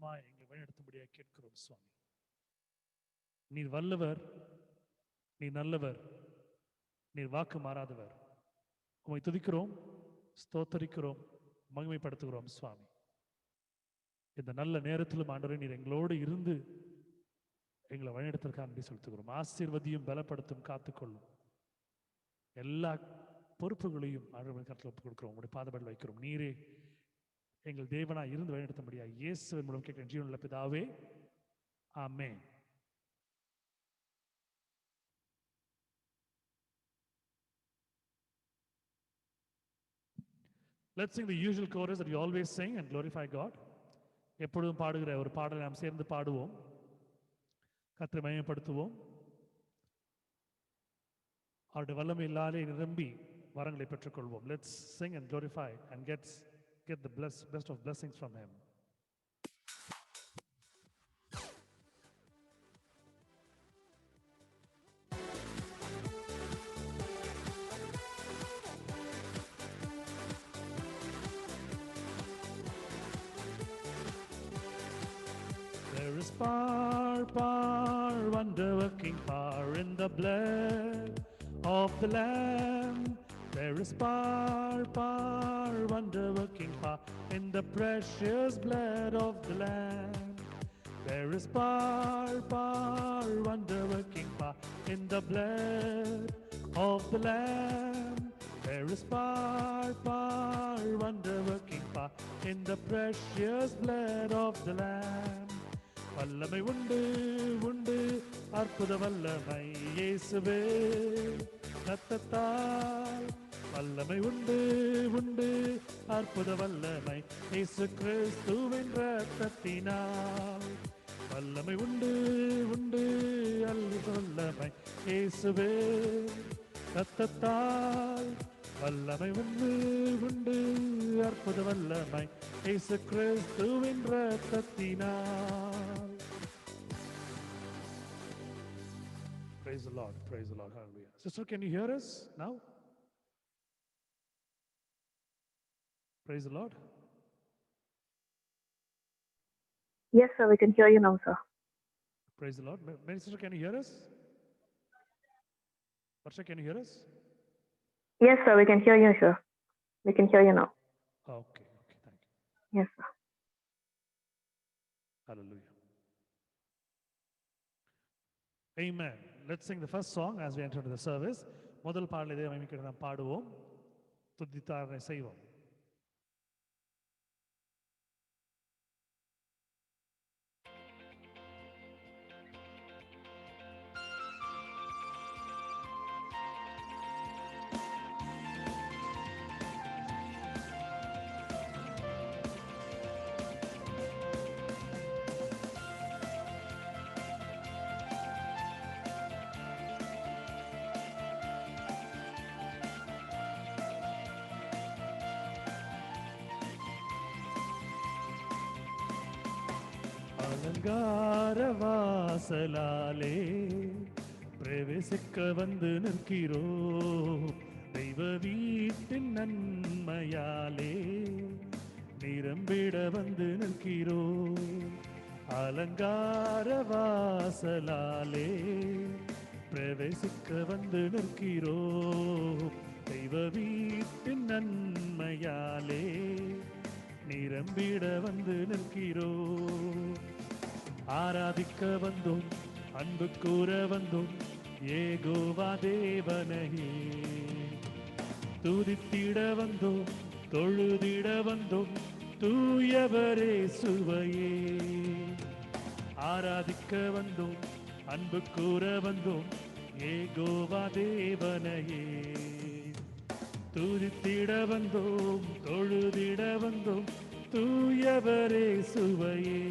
மூலமாய் எங்களை வழிநடத்தும்படியாக கேட்கிறோம் சுவாமி. நீர் வல்லவர், நீர் நல்லவர், நீர் வாக்கு மாறாதவர். உம்மை துதிக்கிறோம், ஸ்தோத்தரிக்கிறோம், மகிமைப்படுத்துகிறோம் சுவாமி. இந்த நல்ல நேரத்திலும் ஆண்டவரே நீர் எங்களோடு இருந்து எங்களை வழிநடத்திற்காக நன்றி செலுத்துகிறோம். ஆசீர்வதியும், பலப்படுத்தும், காத்துக்கொள்ளும். எல்லா பொறுப்புகளையும் ஆண்டவரின் கருத்தில் ஒப்புக் கொடுக்கிறோம். உங்களுடைய பாதபடியில் வைக்கிறோம். நீரே எங்கள் தேவனாய் இருந்து வழிநடத்தும்படியாக இயேசுவின் மூலம் கேட்கிற ஜீவனுள்ள பிதாவே, ஆமென். Let's sing the usual chorus that we always sing and glorify God. எப்பொழுதும் பாடுகிற ஒரு பாடலை நாம் சேர்ந்து பாடுவோம், கர்த்தரை மகிமைப்படுத்துவோம். அவருடைய வல்லமையினாலே நிரம்பி வரங்களை பெற்றுக்கொள்வோம். Let's sing and glorify and get the best of blessings from Him. There is power, wonder-working power in the blood of the Lamb. There is power, wonder-working power in the precious blood of the Lamb. There is power, wonder-working power in the blood of the Lamb. There is power, wonder-working power in the precious blood of the Lamb. வல்லமை உண்டு உண்டு, அற்புத வல்லமை இயேசுவே இரத்தத்தால். வல்லமை உண்டு உண்டு, அற்புத வல்லமை இயேசு கிறிஸ்துவின் இரத்தத்தினால். வல்லமை உண்டு உண்டு, அற்புத வல்லமை இயேசுவே இரத்தத்தால். வல்லமை உண்டு உண்டு, அற்புத வல்லமை இயேசு கிறிஸ்துவின் இரத்தத்தினால். Praise the Lord, praise the Lord, hallelujah. Sister, can you hear us now? Praise the Lord. Yes, sir, we can hear you now, sir. Praise the Lord. Mary sister, can you hear us? Varsha, can you hear us? Yes, sir, we can hear you, sir. We can hear you now. Okay, thank you. Yes, sir. Hallelujah. Amen. Let's sing the first song as we enter into the service. முதல் பாடலை இதே மகிமைக்கு நாம் பாடுவோம், துதித்தாரனை செய்வோம். அலங்கார வாசலாலே பிரவேசிக்க வந்து நிற்கிறோம். தெய்வ வீட்டின் நன்மையாலே நிரம்பிட வந்து நிற்கிறோம். அலங்கார வாசலாலே பிரவேசிக்க வந்து நிற்கிறோம். தெய்வ வீட்டின் நன்மையாலே நிரம்பிட வந்து நிற்கிறோம். ஆராதிக்க வந்தோம், அன்பு கூற வந்தோம், யெகோவா தேவனையே. துதித்திட வந்தோம், தொழுதிட வந்தோம், தூயவரே சுவையே. ஆராதிக்க வந்தோம், அன்பு கூற வந்தோம், யெகோவா தேவனையே. துதித்திட வந்தோம், தொழுதிட வந்தோம், தூயவரே சுவையே.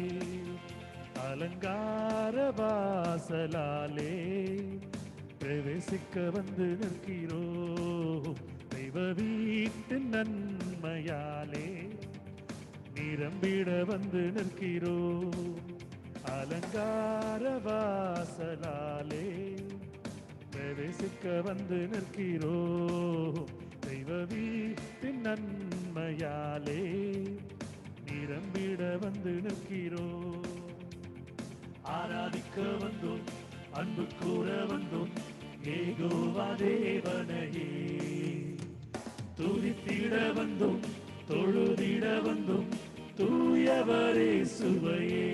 அலங்கார வாசலாலே பிரவேசிக்க வந்து நிற்கிறோம். தெய்வ வீட்டின் நன்மையாலே நிரம்பிட வந்து நிற்கிறோம். அலங்கார வாசலாலே பிரவேசிக்க வந்து நிற்கிறோம். தெய்வ வீட்டின் நன்மையாலே நிரம்பிட வந்து நிற்கிறோம். ஆராதிக்க வந்தோம், அன்பு கூற வந்தோம், யெகோவா தேவனையே. துதித்திட வந்தோம், தொழுதிட வந்தோம், தூயவரே சுவையே.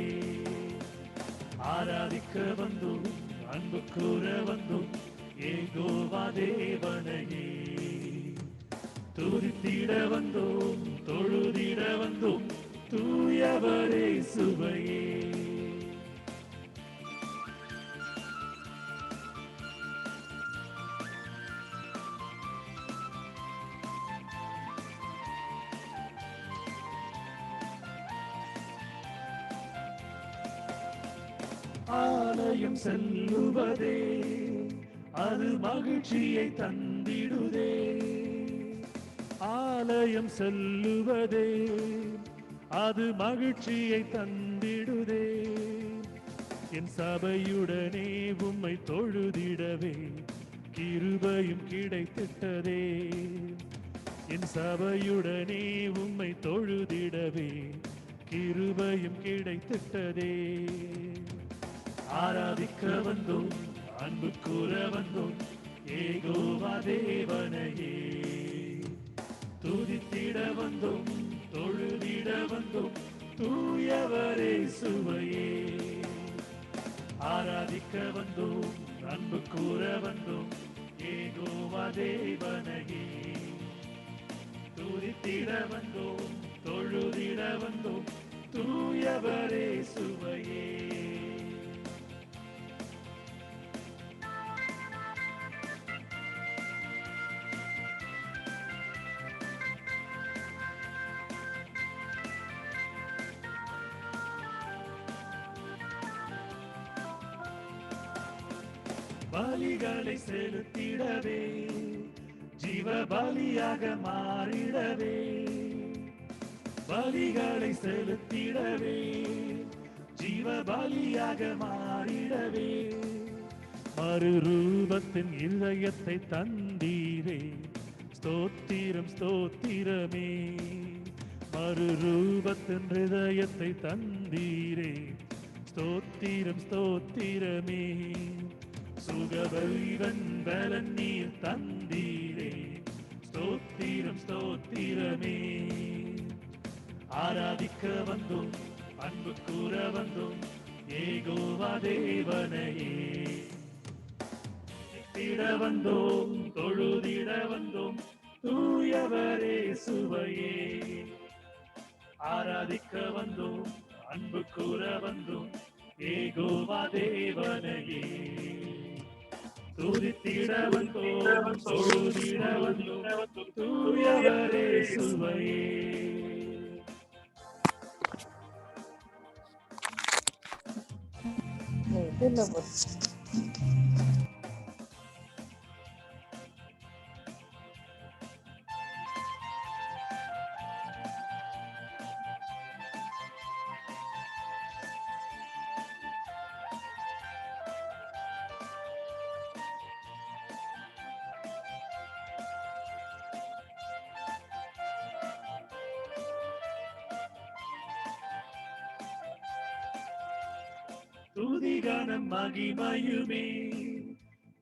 ஆராதிக்க வந்தோம், அன்பு கூற வந்தோம், யெகோவா தேவனையே. துதித்திட வந்தோம், தொழுதிட வந்தோம், தூயவரே சுவையே. ஆலயம் செல்லுவதே அது மகிழ்ச்சியை தந்திடுதே. ஆலயம் செல்லுவதே அது மகிழ்ச்சியை தந்திடுதே. என் சபையுடனே உம்மை தொழுதிடவே கிருபையும் கிடைத்திட்டதே. என் சபையுடனே உம்மை தொழுதிடவே கிருபையும் கிடைத்திட்டதே. ஆராதிக்க வந்தோம், அன்பு கூற வந்தோம், யெகோவா தேவனையே. துதித்திட வந்தோம், தொழுதிட வந்தோம், தூயவரே சுவையே. ஆராதிக்க வந்தோம், அன்பு கூற வந்தோம், யெகோவா தேவனையே. துதித்திட வந்தோம், தொழுதிட வந்தோம், தூயவரே சுவையே. பலிகளை செலுத்திடவே ஜீவ பலியாக மாறிடவே. பலிகளை செலுத்திடவே ஜீவ பலியாக மாறிடவே. மறுரூபத்தின் இதயத்தை தந்தீரே, ஸ்தோத்திரம் ஸ்தோத்திரமே. மறுரூபத்தின் இதயத்தை தந்தீரே, ஸ்தோத்திரம் ஸ்தோத்திரமே. சுகபலிவன் பலன் நீர் தந்தீரே, ஸ்தோத்திரம் ஸ்தோத்திரமே. ஆராதிக்க வந்தோம், அன்பு கூற வந்தோம், யெகோவா தேவனையே. திட வந்தோம், தொழுதிட வந்தோம், தூயவரே சுவையே. ஆராதிக்க வந்தோம், அன்பு கூற வந்தோம், யெகோவா தேவனையே. துதித்திட வந்தோம், தொழுதிட வந்தோம், தூயவரே சுவையே. துதிகானம் மகிமையுமே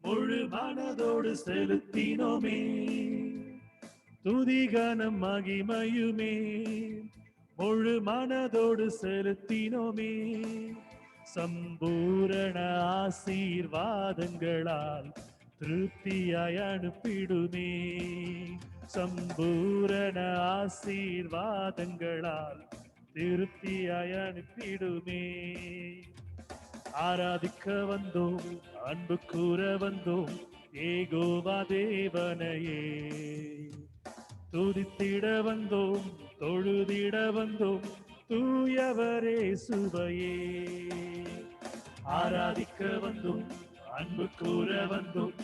முழு மனதோடு செலுத்தினோமே. துதிகானம் மகிமையுமே முழு மனதோடு செலுத்தினோமே. சம்பூரண ஆசீர்வாதங்களால் திருப்தியாய் அனுப்பிடுமே. சம்பூரண ஆசீர்வாதங்களால் திருப்தியாய் அனுப்பிடுமே. ஆராதிக்க வந்தோம், அன்பு கூற வந்தோம், யெகோவா தேவனையே. துதித்திட வந்தோம், தொழுதிட வந்தோம், தூயவரே சுவையே. ஆராதிக்க வந்தோம், அன்பு கூற வந்தோம்,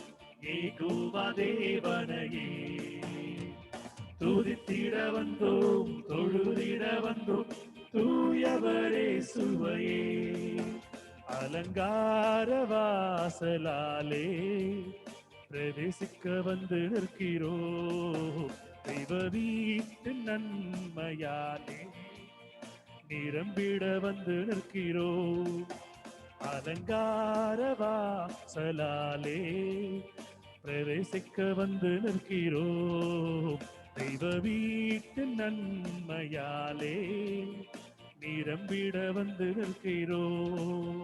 யெகோவா தேவனையே. துதித்திட வந்தோம், தொழுதிட வந்தோம், தூயவரே சுவையே. அலங்கார வாசலாலே பிரவேசிக்க வந்து நிற்கிறோம். தெய்வ வீட்டு நன்மையாலே நிரம்பிட வந்து நிற்கிறோம். அலங்கார வாசலாலே பிரவேசிக்க வந்து நிற்கிறோம். தெய்வ வீட்டு நன்மையாலே நிரம்பிட வந்து நிற்கிறோம்.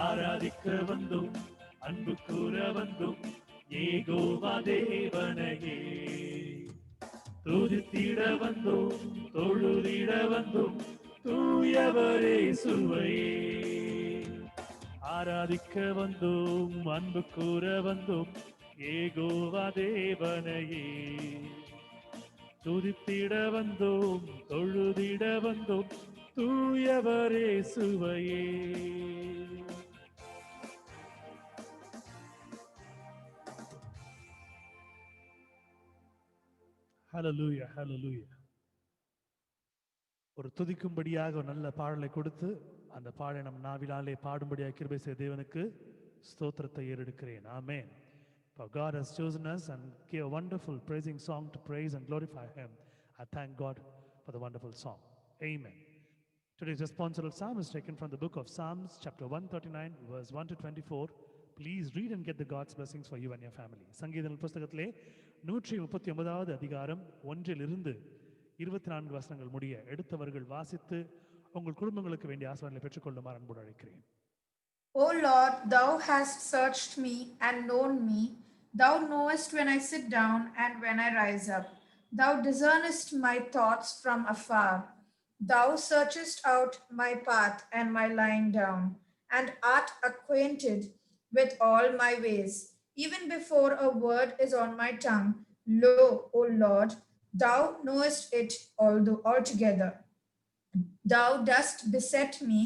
ஆராதிக்க வந்தும் அன்பு கூற வந்தும் ஏகோவா தேவனையே துதித்திட வந்தோம், தொழுதிட வந்தோம், தூயவரே சுவையே. ஆராதிக்க வந்தோம், அன்பு கூற வந்தோம், ஏகோவா தேவனையே துதித்திட வந்தோம், தொழுதிட வந்தோம், தூயவரே சுவையே. ஹல்லேலூயா, ஹல்லேலூயா. ஒரு துதிக்கும்படியாக ஒரு நல்ல பாடலை கொடுத்து அந்த பாடலை நம் நாவிலாலே பாடும்படியாக கிருபை செய்த தேவனுக்கு ஸ்தோத்திரத்தை ஏறெடுக்கிறேன். ஆமென். For God has chosen us and gave a wonderful praising song to praise and glorify Him. I thank God for the wonderful song. Amen. Today's responsible psalm is taken from the book of Psalms, chapter 139, verse 1 to 24. Please read and get the God's blessings for you and your family. சங்கீதங்கள் புஸ்தகத்திலே 139வது அதிகாரம் 1 24 வசனங்கள் முடிய எடுத்தவர்கள் வாசித்து உங்கள் குடும்பங்களுக்கு வேண்டிய ஆசீர்வாதங்களை பெற்றுக்கொள்ளுமாறு அன்போடு அழைக்கிறேன். O Lord, thou hast searched me and known me. Thou knowest when I sit down and when I rise up. Thou discernest my thoughts from afar. Thou searchest out my path and my lying down, and art acquainted with all my ways. Even before a word is on my tongue, lo, O Lord, thou knowest it altogether. Thou dost beset me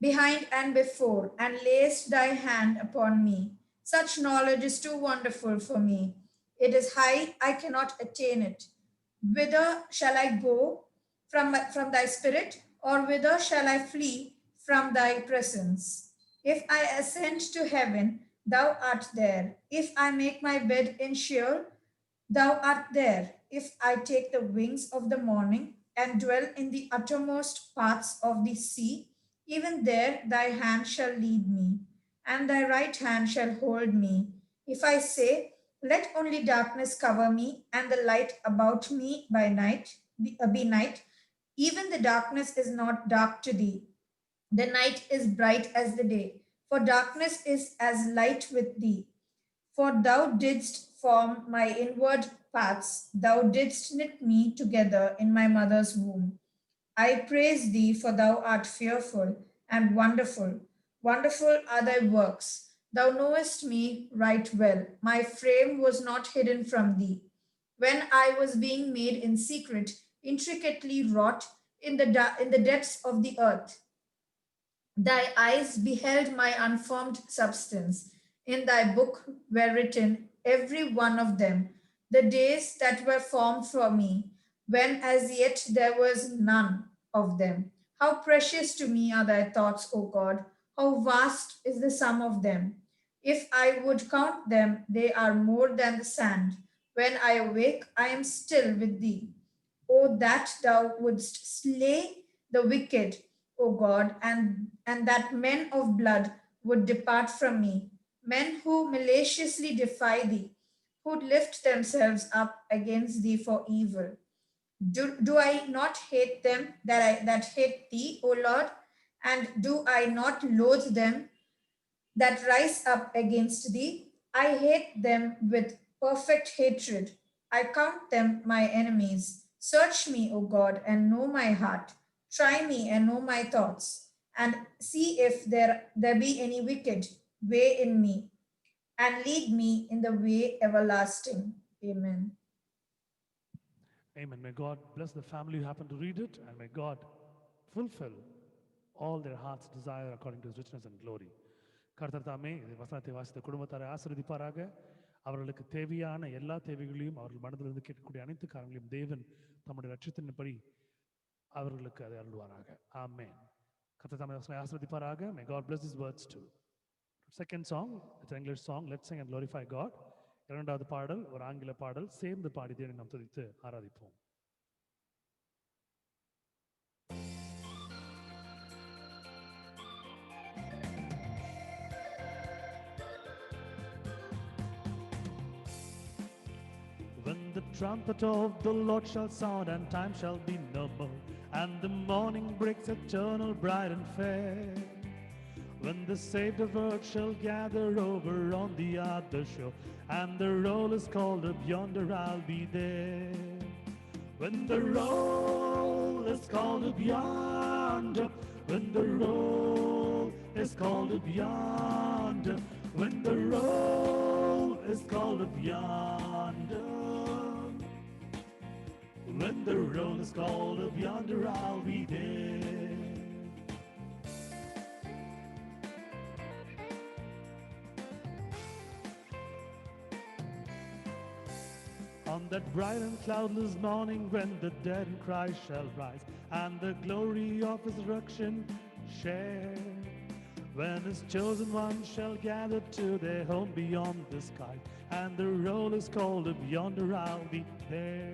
behind and before, and layest thy hand upon me. Such knowledge is too wonderful for me. It is high, I cannot attain it. Whither shall I go from thy spirit, or whither shall I flee from thy presence? If I ascend to heaven, thou art there. If I make my bed in Sheol, thou art there. If I take the wings of the morning and dwell in the uttermost parts of the sea, even there thy hand shall lead me, and thy right hand shall hold me. If I say, let only darkness cover me, and the light about me be night, even the darkness is not dark to thee. The night is bright as the day, for darkness is as light with thee. For thou didst form my inward parts, thou didst knit me together in my mother's womb. I praise thee, for thou art fearful and wonderful. Wonderful are thy works. Thou knowest me right well. My frame was not hidden from thee, when I was being made in secret, intricately wrought in the depths of the earth. Thy eyes beheld my unformed substance. In thy book were written, every one of them, the days that were formed for me, when as yet there was none of them. How precious to me are thy thoughts, O God! How vast is the sum of them! If I would count them, they are more than the sand. When I awake, I am still with thee. O that thou wouldst slay the wicked, O God, and that men of blood would depart from me, men who maliciously defy thee, who lift themselves up against thee for evil. Do I not hate them that hate thee, O Lord? And do I not loathe them that rise up against thee? I hate them with perfect hatred. I count them my enemies. Search me, O God, and know my heart. Try me and know my thoughts, and see if there be any wicked way in me, and lead me in the way everlasting. Amen. Amen. May God bless the family who happened to read it, and may God fulfill all their heart's desire according to his richness and glory. கர்த்தர் தாமே இந்த வசனத்தை வாசித்த குடும்பத்தாரை ஆசீர்வதிப்பாராக. அவர்களுக்கு தேவையான எல்லா தேவைகளையும் அவர்கள் மனதிலிருந்து கேட்கக்கூடிய அனைத்து காரணங்களையும் தேவன் தம்முடைய லட்சத்தின்படி அவர்களுக்கு அதை அருள்வாராக. ஆமென். கர்த்தர் தாமே வசனத்தை ஆசீர்வதிப்பாராக. May God bless his words too. Second song, it's an English song, Let's Sing and Glorify God. இரண்டாவது பாடல் ஒரு ஆங்கில பாடல், சேர்ந்து பாடி தேவனை நாம் துதித்து ஆராதிப்போம். When the trumpet of the Lord shall sound, and time shall be no more, and the morning breaks eternal, bright and fair. When the saved of earth shall gather over on the other shore, and the roll is called up yonder, I'll be there. When the roll is called up yonder, when the roll is called up yonder, when the roll is called up yonder, when the roll is called up yonder, I'll be there. On that bright and cloudless morning, when the dead in Christ shall rise, and the glory of his resurrection share, when his chosen ones shall gather to their home beyond the sky, and the roll is called up yonder, I'll be there.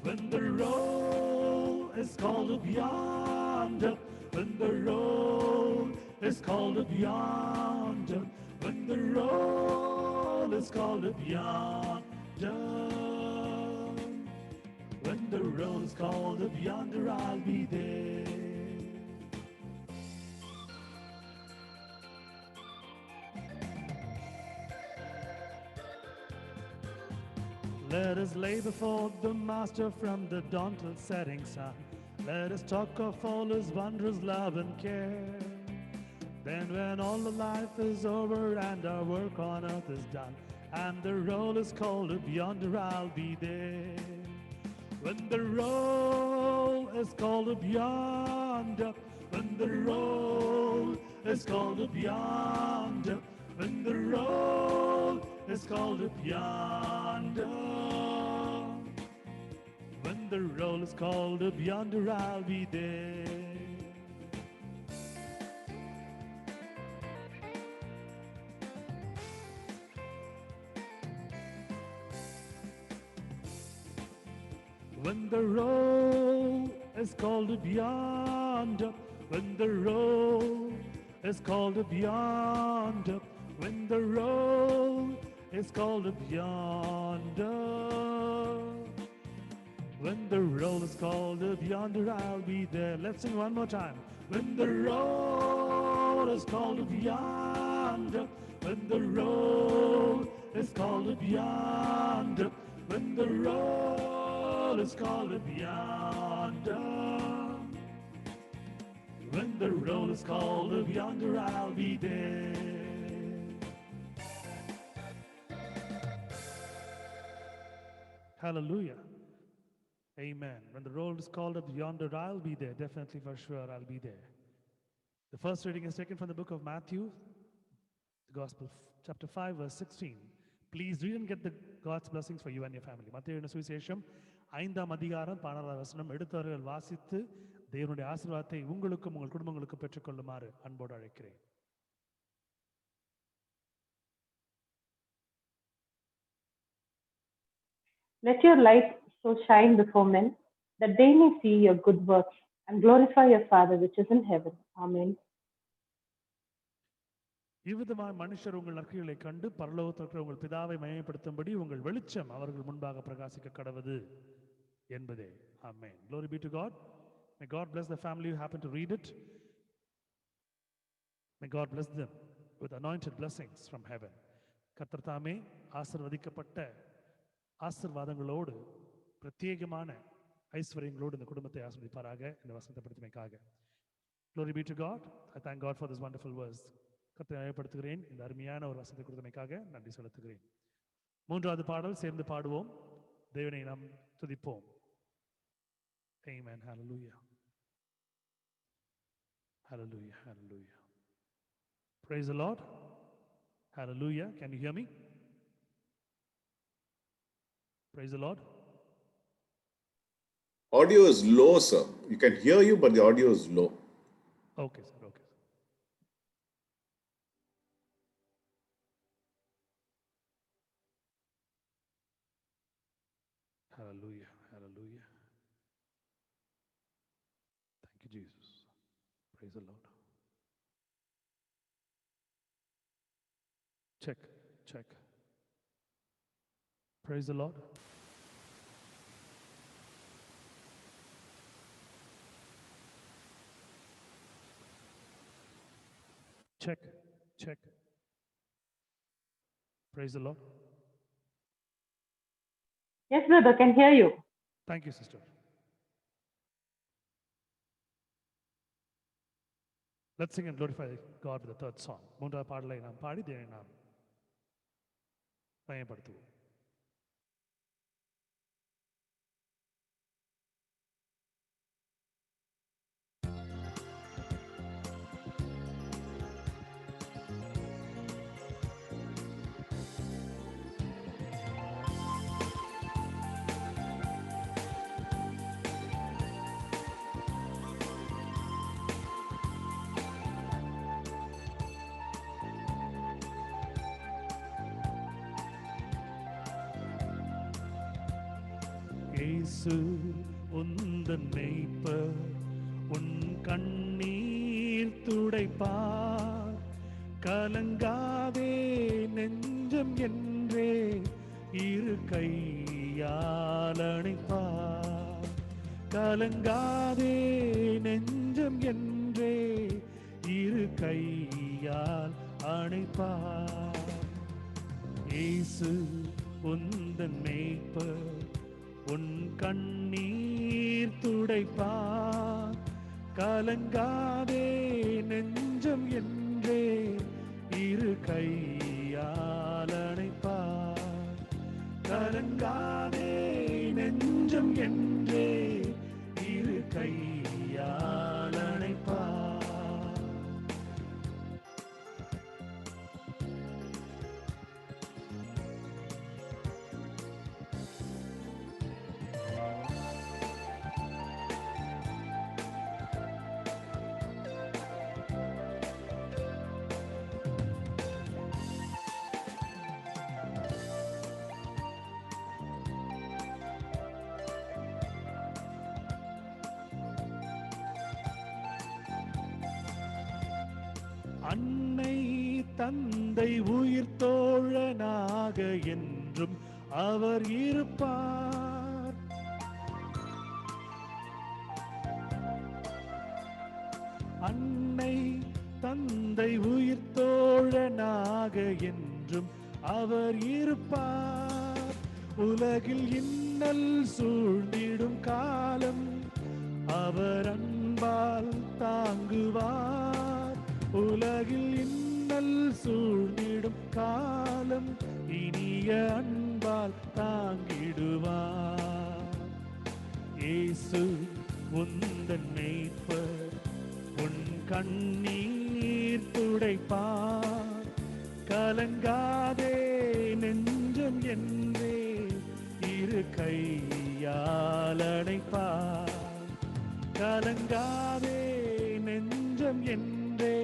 When the roll is called up yonder, when the roll is called up yonder, when the roll is called up yonder, when the roll is called up yonder, I'll be there. Let us lay before the Master from the dawn till setting sun. Let us talk of all his wondrous love and care. Then when all the life is over and our work on earth is done, and the roll is called up yonder, I'll be there. When the roll is called up yonder, when the roll is called up yonder, when the roll is called up yonder, when the roll is called up yonder, I'll be there. When the roll is called up yonder, when the roll is called up yonder, when the roll is called up yonder, when the roll is called up yonder, I'll be there. Let's sing one more time. When the roll is called up yonder, when the roll is called up yonder, when the roll is called up yonder, when the roll is called up yonder, I'll be there. Hallelujah. Amen. When the roll is called up yonder, I'll be there. Definitely, for sure, I'll be there. The first reading is taken from the book of Matthew, the Gospel, chapter 5, verse 16. Please read and get the God's blessings for you and your family. மத்தேயு சுவிசேஷம் 5ஆம் அதிகாரம் 12ஆம் வசனம் எடுத்தவர்கள் வாசித்து தேவனுடைய ஆசீர்வாதத்தை உங்களுக்கும் உங்கள் குடும்பங்களுக்கும் பெற்றுக்கொள்ளுமாறு அன்போடு அழைக்கிறேன். Let your light so shine before men that they may see your good works and glorify your Father which is in heaven. Amen. இவ்விதமாய் மனுஷர் உங்கள் நற்கிரிகளை கண்டு பரலோகத்தில் இருக்கிற உங்கள் பிதாவை மகிமைப்படுத்தும்படி உங்கள் வெளிச்சம் அவர்கள் முன்பாக பிரகாசிக்க கடவது என்பதே. Amen. Glory be to God. May God bless the family who happen to read it. May God bless them with anointed blessings from heaven. கர்த்தர் தாமே ஆசீர்வதிக்கப்பட்ட ஆசீர்வாதங்களோடு பிரத்யேகமான ஐஸ்வர்யங்களோடு இந்த குடும்பத்தை ஆசீர்வதிப்பாராக இந்த வசனத்தை படுத்துமைக்காக. Glory be to God. I thank God for this wonderful verse. கர்த்தரை மகிமைப்படுத்துகிறேன். இந்த அருமையான ஒரு வசனத்தை கொடுத்தமைக்காக நன்றி செலுத்துகிறேன். மூன்றாவது பாடல் சேர்ந்து பாடுவோம். தேவனை நாம் துதிப்போம். Amen. Hallelujah. Hallelujah. Hallelujah. Praise the Lord. Hallelujah. Can you hear me? Praise the Lord. Audio is low, sir. You can hear you, but the audio is low. Okay, sir. Okay. Hallelujah. Hallelujah. Thank you, Jesus. Praise the Lord. Check. Check. Praise the Lord. Check, check. Praise the Lord. Yes, brother, can hear you. Thank you, sister. Let's sing and glorify God with the third song. மூன்றாவது பாடலை நாம் பாடி தேவனை நாம் பயன்படுத்துவோம். இயேசு உந்தன் மேய்ப்பர், உன் கண்ணீர் துடைப்பார். கலங்காதே நெஞ்சம் என்றே இரு கையால் அணைப்பார். கலங்காதே நெஞ்சம் என்றே இரு கையால் அணைப்பார். இயேசு உந்தன் மேய்ப்பர், உன் கண்ணீர் துடைப்பார். கலங்காதே நெஞ்சம் என்றே இரு கையால் அணைப்பார். கலங்காதே நெஞ்சம் என்றே இரு கையால் அணைப்பார். அன்னை தந்தை உயிர் தோழனாக என்றும் அவர் இருப்பார். அன்னை தந்தை உயிர் தோழனாக என்றும் அவர் இருப்பார். உலகில் இன்னல் சூழ்ந்திடும் காலம் அவர் அன்பால் தாங்குவார். உலகில் இன்னல் சூழ்ந்திடும் காலம் இனிய அன்பால் தாங்கிடுவார். இயேசு உந்தன் மேய்ப்பர், உன் கண்ணீர் துடைப்பார். கலங்காதே நெஞ்சம் என்றே இரு கையால் அணைப்பார். கலங்காதே நெஞ்சம் என்றே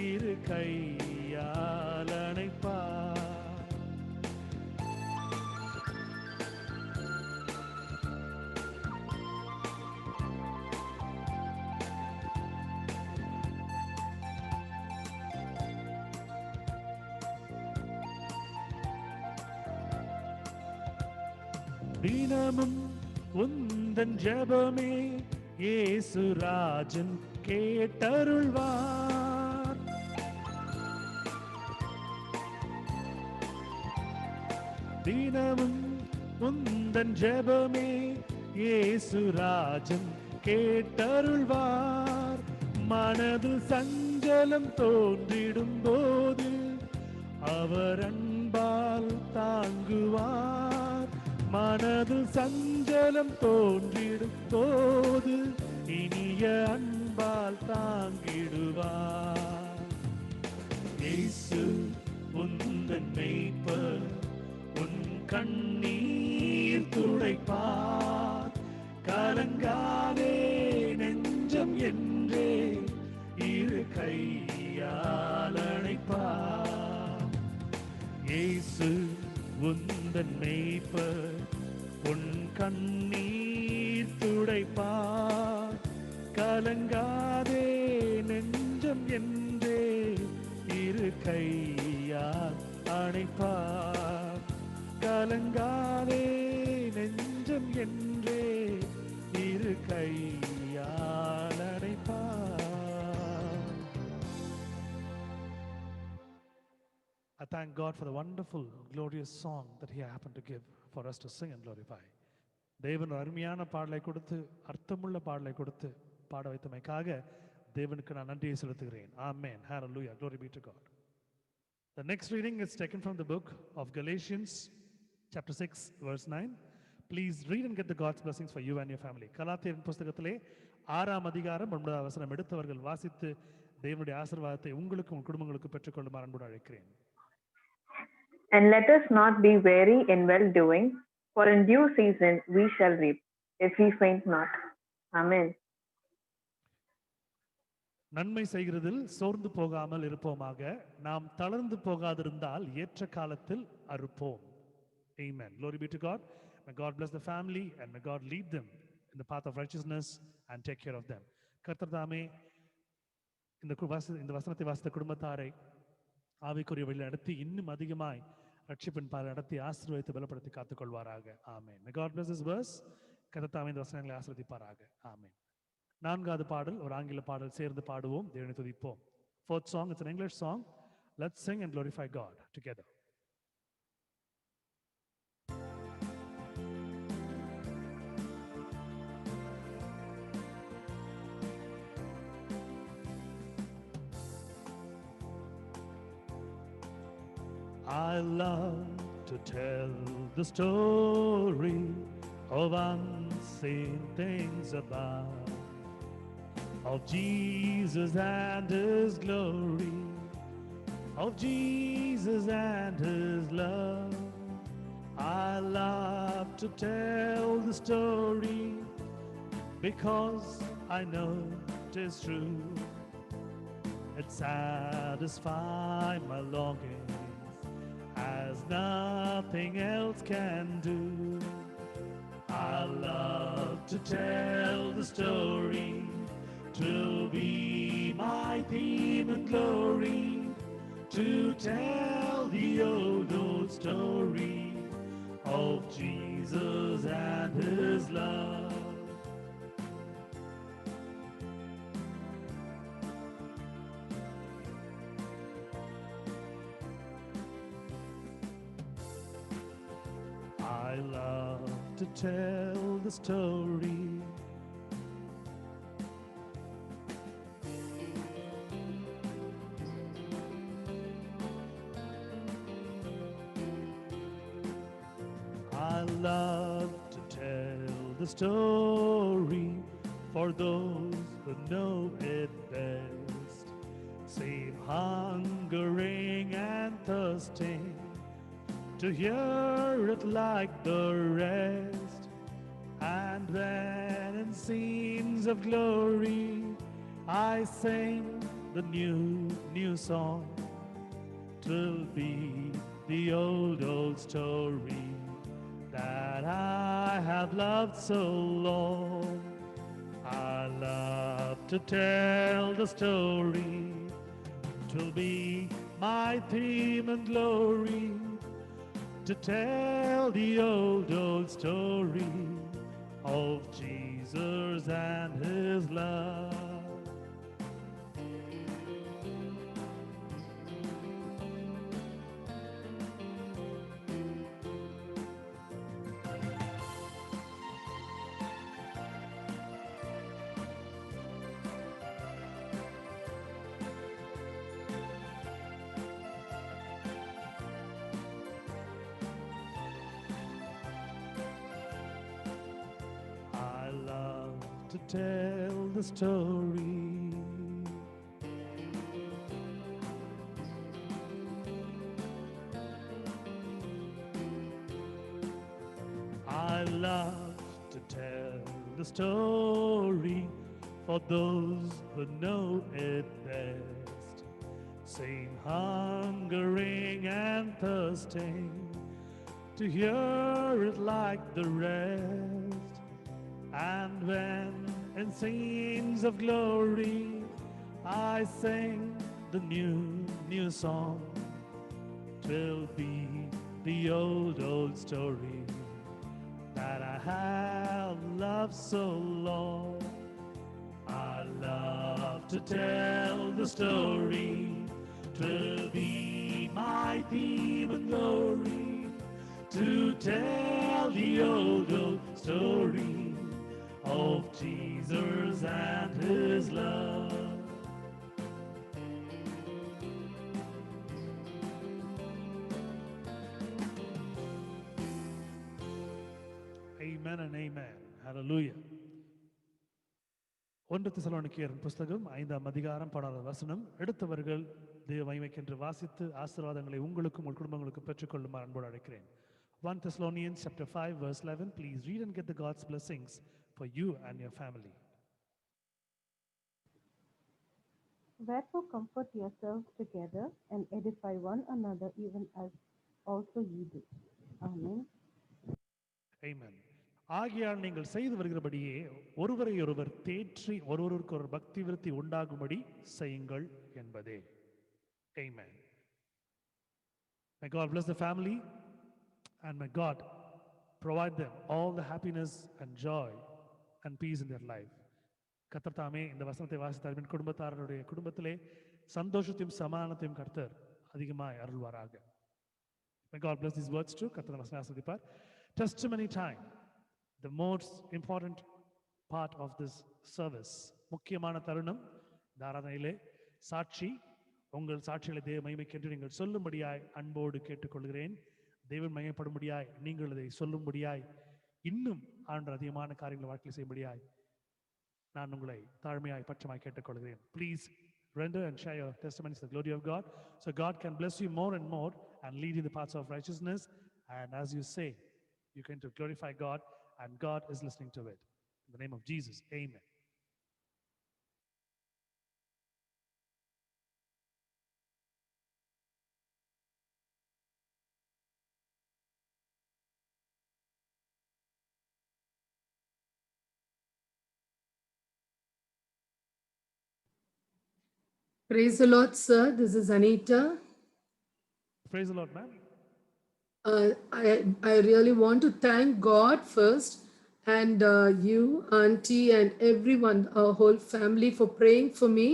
இரு கையால் அணைப்பார். தினமும் உந்தன் ஜெபமே இயேசு ராஜன் கேட்டருள்வார். தினமும் உந்தன் ஜெபமே இயேசு ராஜன் கேட்டருள்வார். மனதில் சஞ்சலம் தோன்றிடும் போது அவர் அன்பால் தாங்குவார். மனதில் சஞ்சலம் தோன்றிடும் போது இனிய அன்பால் தாங்கிடுவார். இயேசு உந்தன் மேய்ப்பர், உன் கண்ணீர் துடைப்பார். கலங்காதே நெஞ்சம் என்றே இரு கையால் அணைப்பார். இயேசு உந்தன் மேய்ப்பர், உன் கண்ணீர் துடைப்பார். கலங்காதே நெஞ்சம் என்றே இரு கையால் அணைப்பார். கலங்காதே நெஞ்சம் என்றே இரு கையால் அணைப்பார். I thank God for the wonderful, glorious song that He happened to give for us to sing and glorify. தேவன் ஒரு அருமையான பாடலை கொடுத்து, அர்த்தமுள்ள பாடலை கொடுத்து பாட வைத்தமைக்காக தேவனுக்கு நான் நன்றியை செலுத்துகிறேன். Amen. Hallelujah. Glory be to God. The next reading is taken from the book of Galatians, chapter 6, verse 9. Please read and get the God's blessings for you and your family. கலாத்தியரின் புஸ்தகத்திலே 6ஆம் அதிகாரம் 9ஆம் வசனம் எடுத்தவர்கள் வாசித்து தேவனுடைய ஆசீர்வாதத்தை உங்களுக்கும் உங்கள் குடும்பங்களுக்கும் பெற்றுக்கொள்ளுமாறு அன்போடு அழைக்கிறேன். And let us not be weary in well doing, for in due season we shall reap, if we faint not. Amen. நன்மை செய்கிறதில் சோர்ந்து போகாமல் இருப்போமாக, நாம் தளர்ந்து போகாதிருந்தால் ஏற்ற காலத்தில் அறுப்போம். Amen. Glory be to God. May God bless the family and may God lead them in the path of righteousness and take care of them. கர்த்தர் தாமே இந்த வசனத்தை வாசித்த குடும்பத்தாரை ஆவிக்குரிய வழியில் நடத்தி இன்னும் அதிகமாய் ரட்சிப்பின் பாதை நடத்தி ஆசீர்வதித்து பலப்படுத்தி காத்துக்கொள்வாராக. ஆமென். May God bless this verse. கர்த்தர் தாமே இந்த வசனங்களை ஆசீர்வதிப்பாராக. ஆமென். 4வது பாடல் ஒரு ஆங்கில பாடல் சேர்ந்து பாடுவோம், தேவனை துதிப்போம். 4th song, it's an English song. Let's sing and glorify God together. I love to tell the story of unseen things above, of Jesus and His glory, of Jesus and His love. I love to tell the story because I know it is true. It satisfies my longings as nothing else can do. I love to tell the story, to be my theme and glory, to tell the old story of Jesus and His love. I love to tell the story. I love to tell the story for those who know it best. Seem hungering and thirsting to hear it like the rest. And when in scenes of glory I sing the new song, 'twill be the old story that I have loved so long. I love to tell the story, 'twill be my theme and glory, to tell the old story of Jesus and His love. To tell the story. I love to tell the story for those who know it best. Seem hungering and thirsting to hear it like the rest. And when in scenes of glory I sing the new song, 'twill be the old story that I have loved so long. I love to tell the story, 'twill be my theme and glory, to tell the old story of Jesus and his love. Amen and amen. Hallelujah. 1 தெசலோனிக்கேயர் புஸ்தகம் 5ஆம் அதிகாரம் 12ஆம் வசனம். எடுத்தவர்கள் தேவ மகிமைக்கென்று வாசித்து ஆசீர்வாதங்களை உங்களுக்கும் உங்கள் குடும்பங்களுக்கும் பெற்றுக்கொள்ளுமாறு அன்போடு அழைக்கிறேன். 1 Thessalonians chapter 5 verse 11. Please read and get the God's blessings for you and your family. Wherefore comfort yourselves together and edify one another, even as also ye do. Amen. Amen. ஆகையால் நீங்கள் செய்து வருகிறபடியே ஒருவரை ஒருவர் தேற்றி ஒருவருக்கு ஒரு பக்தி விருத்தி உண்டாகும்படி செய்யுங்கள் என்பதே. Amen. May God bless the family and may God provide them all the happiness and joy and peace in their life. கர்த்தர் தாமே இந்த வசனத்தை வாசித்தார் என் குடும்பத்தாரருடைய குடும்பத்திலே சந்தோஷத்தையும் சமாதானத்தையும் கர்த்தர் அதிகமாய் அருள்வாராக. May God bless these words too. கர்த்தர் வசனம் ஆசீர்வதிப்பார். Testimony time. The most important part of this service. முக்கியமான தருணம் இந்த ஆராதனையிலே சாட்சி. உங்கள் சாட்சிகளை தேவ மகிமைக்கென்று நீங்கள் சொல்லும்படியாய் அன்போடு கேட்டுக்கொள்கிறேன். தேவன் மகிமைப்படும்படியாய் நீங்கள் அதை சொல்லும்படியாய் இன்னும் ஆண்டு அதிகமான காரியங்களை வாழ்க்கையில் செய்யும்படியாய் நான் உங்களை தாழ்மையாய் பட்சமாய் கேட்டுக்கொள்கிறேன். Please render and share your testimonies to the glory of God, so God can bless you more and more and lead you in the paths of righteousness. And as you say, you can to glorify God, and God is listening to it. In the name of Jesus, amen. Praise the Lord, sir. This is Anita. Praise the Lord, ma'am. I really want to thank God first, and you, Auntie, and everyone, our whole family, for praying for me.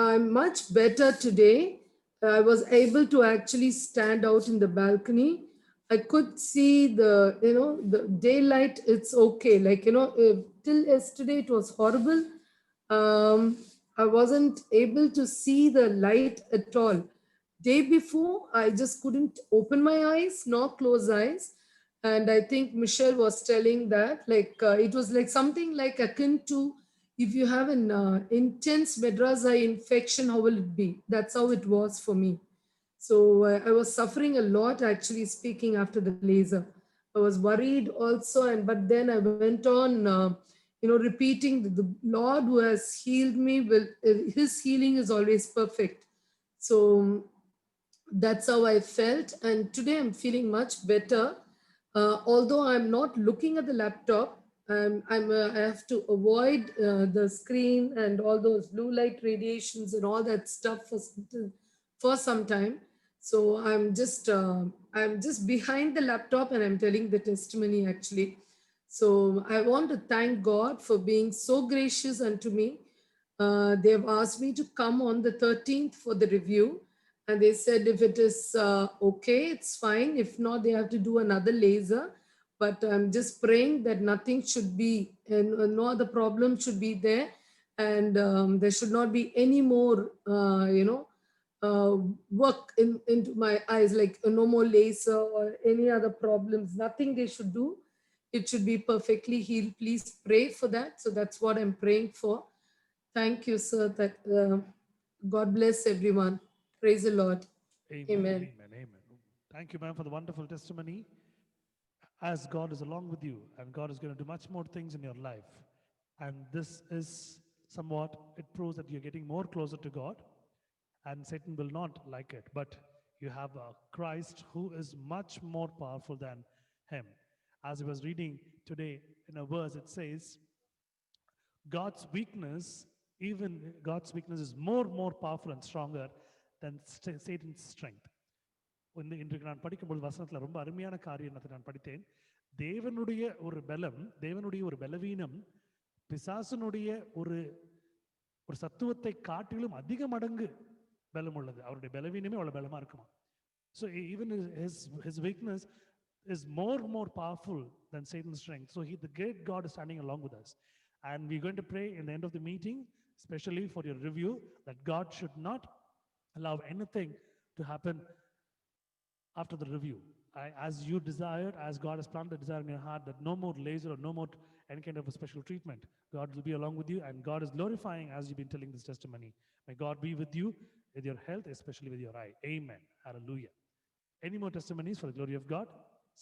I'm much better today. I was able to actually stand out in the balcony. I could see the daylight. It's okay. Till yesterday it was horrible. I wasn't able to see the light at all. Day before, I just couldn't open my eyes nor close eyes. And I think Michelle was telling that it was like something like akin to if you have an intense Madrasa infection, how will it be? That's how it was for me. So I was suffering a lot, actually speaking, after the laser. I was worried also, but then I went on, repeating the Lord who has healed me. His healing is always perfect. So that's how I felt, and today I'm feeling much better. Although I'm not looking at the laptop, I have to avoid the screen and all those blue light radiations and all that stuff for some time. So I'm just behind the laptop and I'm telling the testimony actually. So I want to thank God for being so gracious unto me. They have asked me to come on the 13th for the review. And they said if it is okay, it's fine. If not, they have to do another laser. But I'm just praying that nothing should be, and no other problem should be there. And there should not be any more, work into my eyes, like no more laser or any other problems. Nothing they should do. It should be perfectly healed. Please pray for that. So that's what I'm praying for. Thank you, sir. That God bless everyone. Praise the Lord. Amen. Amen. Amen. Amen. Thank you, ma'am, for the wonderful testimony. As God is along with you, and God is going to do much more things in your life. And this is somewhat, it proves that you're getting more closer to God, and Satan will not like it. But you have a Christ who is much more powerful than him. As I was reading today in a verse, it says, God's weakness is more powerful and stronger than Satan's strength. இன்றைக்கு நான் படிக்கும்போது வசனத்துல ரொம்ப அருமையான காரியத்தை நான் படித்தேன். தேவனுடைய ஒரு பலம், தேவனுடைய ஒரு பலவீனம் பிசாசனுடைய ஒரு ஒரு சத்துவத்தை காட்டிலும் அதிக மடங்கு பலம் உள்ளது. அவருடைய பலவீனமே அவ்வளவு பலமா இருக்குமா. So even his weakness is more powerful than Satan's strength. So the great God is standing along with us. And we're going to pray in the end of the meeting, especially for your review, that God should not allow anything to happen after the review. As you desired, as God has planted a desire in your heart, that no more laser or no more any kind of a special treatment. God will be along with you, and God is glorifying as you've been telling this testimony. May God be with you, with your health, especially with your eye. Amen. Hallelujah. Any more testimonies for the glory of God?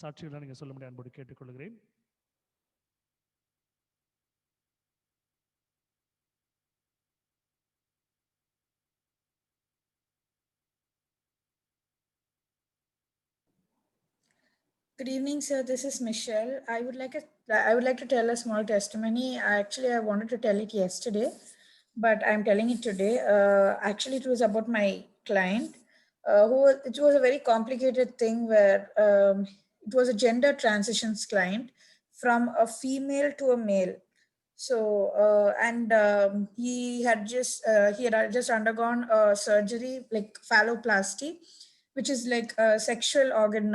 சாட்சிகளை நீங்க சொல்ல முடியாது அன்போடு கேட்டுக்கொள்கிறேன். Good evening, sir. This is Michelle. I would like to tell a small testimony. I wanted to tell it yesterday, but I'm telling it today. Actually, it was about my client. It was a very complicated thing where it was a gender transitions client from a female to a male. So he had just undergone a surgery like phalloplasty, which is like a sexual organ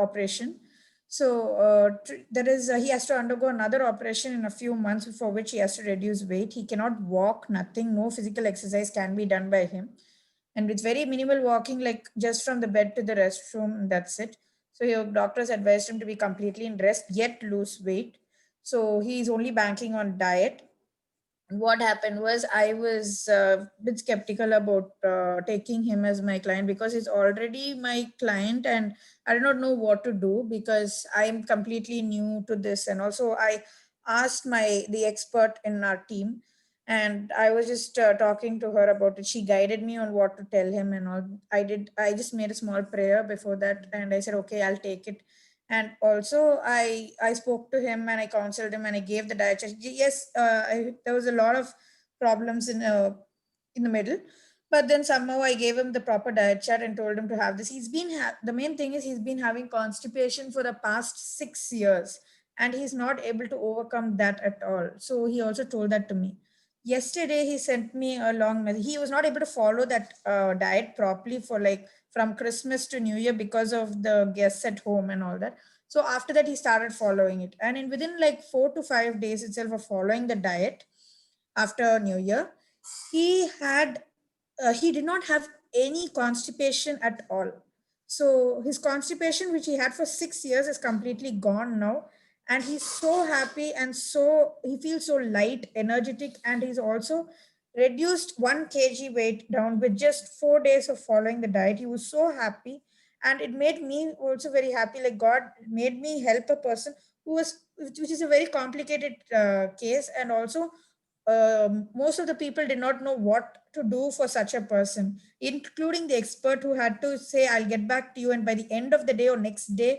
operation. So he has to undergo another operation in a few months, for which he has to reduce weight. He cannot walk, nothing, no physical exercise can be done by him. And with very minimal walking, like just from the bed to the restroom, that's it. So your doctors advised him to be completely in rest, yet lose weight. So he's only banking on diet. What happened was I was a bit skeptical about taking him as my client, because he's already my client and I do not know what to do because I'm completely new to this. And also I asked the expert in our team, and I was just talking to her about it. She guided me on what to tell him and all. I just made a small prayer before that, and I said, okay, I'll take it. And also I spoke to him and I counseled him and I gave the diet chart. Yes, there was a lot of problems in the middle, but then somehow I gave him the proper diet chart and told him to have this. The main thing is he's been having constipation for the past 6 years, and he's not able to overcome that at all. So he also told that to me. Yesterday he sent me a long message. He was not able to follow that diet properly for like from Christmas to New Year because of the guests at home and all that. So after that, he started following it. And within like 4 to 5 days itself of following the diet after New Year, he did not have any constipation at all. So his constipation, which he had for 6 years, is completely gone now. And he's so happy and he feels so light, energetic, and he's also reduced 1 kg weight down with just 4 days of following the diet. He was so happy, and it made me also very happy. Like God made me help a person which is a very complicated case, and also most of the people did not know what to do for such a person, including the expert who had to say, I'll get back to you. And by the end of the day or next day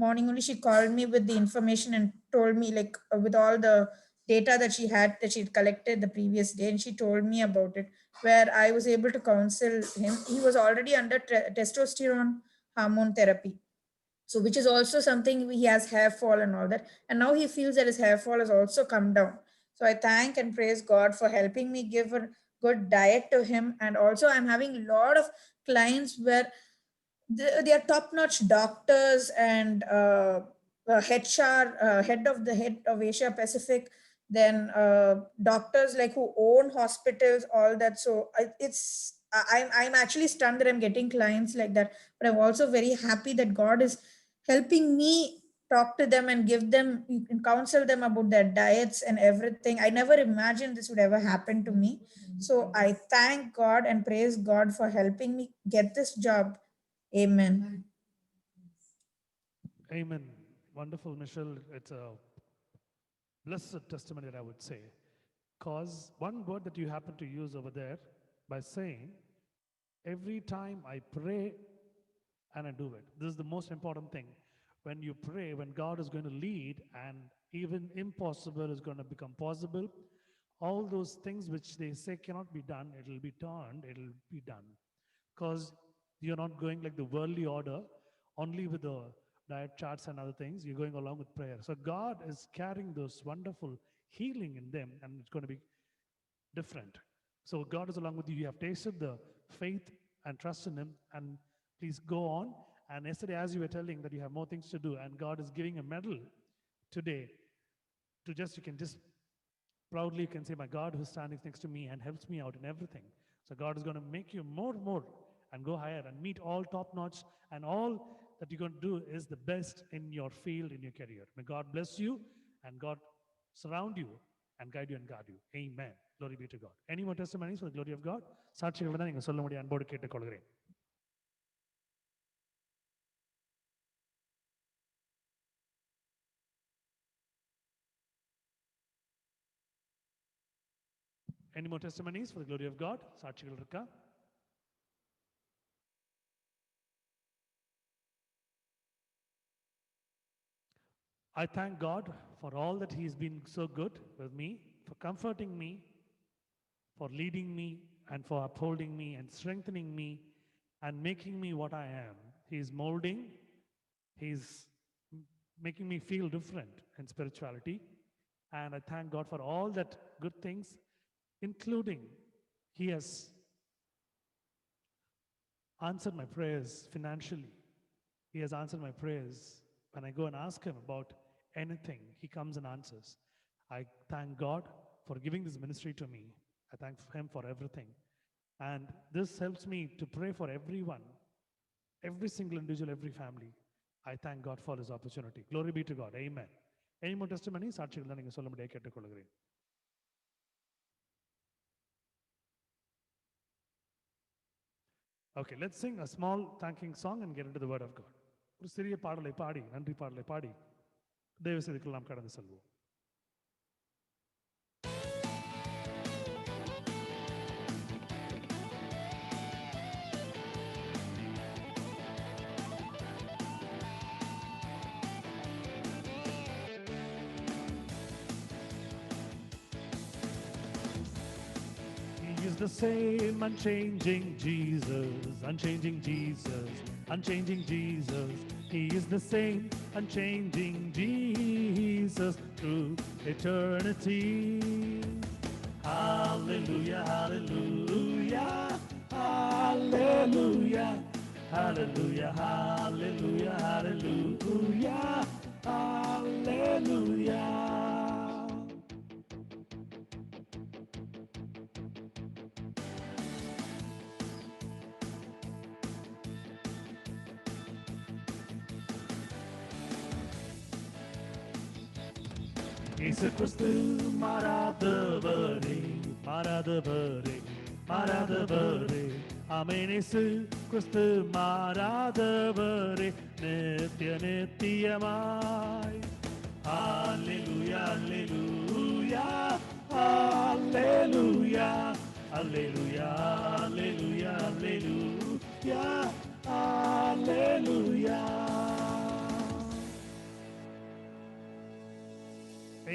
morning only, she called me with the information and told me, like, with all the data that she'd collected the previous day. And she told me about it, where I was able to counsel him. He was already under testosterone hormone therapy. So, which is also something, he has hair fall and all that. And now he feels that his hair fall has also come down. So I thank and praise God for helping me give a good diet to him. And also I'm having a lot of clients where they are top-notch doctors and HR, head of Asia Pacific, then doctors like who own hospitals, all that. So I'm actually stunned that I'm getting clients like that. But I'm also very happy that God is helping me talk to them and give them, counsel them about their diets and everything. I never imagined this would ever happen to me. So I thank God and praise God for helping me get this job. Amen. Amen. Wonderful, Michelle. It's a blessed testimony that I would say. Because one word that you happen to use over there by saying, every time I pray and I do it. This is the most important thing. When you pray, when God is going to lead, and even impossible is going to become possible, all those things which they say cannot be done, it will be turned, it will be done. Because You're not going like the worldly order, only with the diet charts and other things. You're going along with prayer. So God is carrying those wonderful healing in them, and it's going to be different. So God is along with you. You have tasted the faith and trust in Him, and please go on. And yesterday, as you were telling that you have more things to do, and God is giving a medal today to just, you can just proudly, you can say, my God who's standing next to me and helps me out in everything. So God is going to make you more and go higher and meet all top notch, and all that you're going to do is the best in your field, in your career. May God bless you and God surround you and guide you and guard you. Amen. Glory be to God. Any more testimonies for the glory of God? சாட்சிகள் தான் நீங்க சொல்ல முடியும், அன்போடு கேட்டுக்கொள்கிறேன். Any more testimonies for the glory of God? சாட்சிகள் இருக்கா? I thank God for all that He's been so good with me, for comforting me, for leading me, and for upholding me and strengthening me and making me what I am. He's molding, He's making me feel different in spirituality. And I thank God for all that good things, including He has answered my prayers financially. He has answered my prayers. When I go and ask Him about anything, He comes and answers. I thank God for giving this ministry to me. I thank Him for everything. And this helps me to pray for everyone, every single individual, every family. I thank God for this opportunity. Glory be to God. Amen. Any more testimonies? சாட்சிகள் தான் நீங்க சொல்ல முடியாது, கேட்டுக்கொள்கிறேன். Okay, let's sing a small thanking song and get into the word of God. ஒரு சிறிய பாடலை பாடி, நன்றி பாடலை பாடி தேவ செய்திக்குள் நாம் கடந்து செல்வோம். He is the same unchanging Jesus, unchanging Jesus, unchanging Jesus. He is the same unchanging Jesus through eternity. Hallelujah, hallelujah, hallelujah, hallelujah, hallelujah, hallelujah, hallelujah. இயேசு கிறிஸ்து மாறாதவரே, மாறாதவரே, மாறாதவரே. ஆமென். இயேசு கிறிஸ்து மாறாதவரே, நித்திய நித்தியமாய். அல்லேலூயா, அல்லேலூயா, அல்லேலூயா, அல்லேலூயா, அல்லேலூயா, அல்லேலூயா, அல்லேலூயா.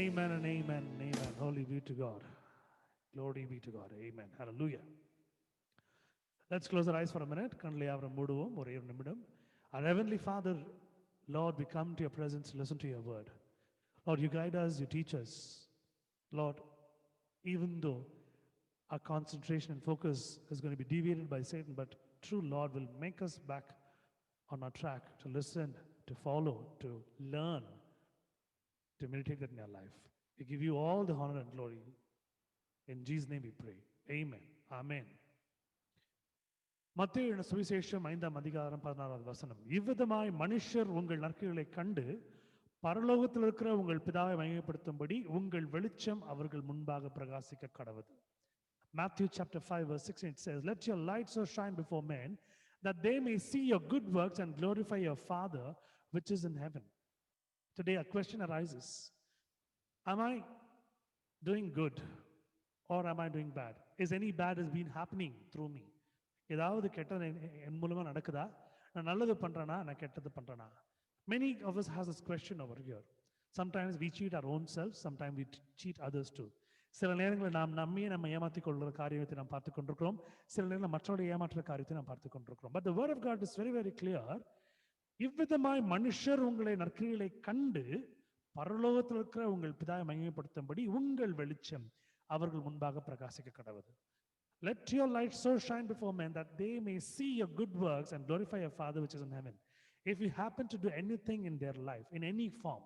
Amen and amen and amen. Holy be to God. Glory be to God. Amen. Hallelujah. Let's close our eyes for a minute. கண்களை யாவரும் மூடுவோம் ஒரே ஒரு நிமிடம். Our Heavenly Father, Lord, we come to your presence to listen to your word. Lord, you guide us, you teach us. Lord, even though our concentration and focus is going to be deviated by Satan, but true Lord will make us back on our track to listen, to follow, to learn, to meditate that in our life. We give you all the honor and glory. In Jesus' name we pray. Amen. Amen. மத்தேயு எழுதின சுவிசேஷம் 5ஆம் அதிகாரம் 16வது வசனம். இவ்விதமாய் மனுஷர் உங்கள் நற்கிரிகளை கண்டு பரலோகத்தில் இருக்கிற உங்கள் பிதாவை மகிமைப்படுத்தும்படி உங்கள் வெளிச்சம் அவர்கள் முன்பாக பிரகாசிக்க கடவுது. Matthew chapter 5 verse 16 it says, "Let your light so shine before men that they may see your good works and glorify your Father which is in heaven." Today a question arises. Am I doing good or am I doing bad? Is any bad has been happening through me? ஏதாவது கெட்டது என் மூலமா நடக்குதா? நான் நல்லது பண்றேனா, நான் கெட்டது பண்றேனா? Many of us has this question over here. Sometimes we cheat our own selves, sometimes we cheat others too. சில நேரங்களில் நாம் நம்மையே நம்ம ஏமாற்றிக் கொள்கிற காரியத்தை நாம் பார்த்து கொண்டிருக்கிறோம். சில நேரங்களில் மற்றவருடைய ஏமாற்றுற காரியத்தை நாம் பார்த்து கொண்டிருக்கிறோம். But the word of God is very very clear. இவ்விதமாய் மனுஷர் உங்களை நற்கிரிகளை கண்டு பரலோகத்தில் இருக்கிற உங்கள் பிதாவை மகிமைப்படுத்தும்படி உங்கள் வெளிச்சம் அவர்கள் முன்பாக பிரகாசிக்க கடவுது. Let your light so shine before men that they may see your good works and glorify your Father which is in heaven. If you happen to do anything in their life, in any form,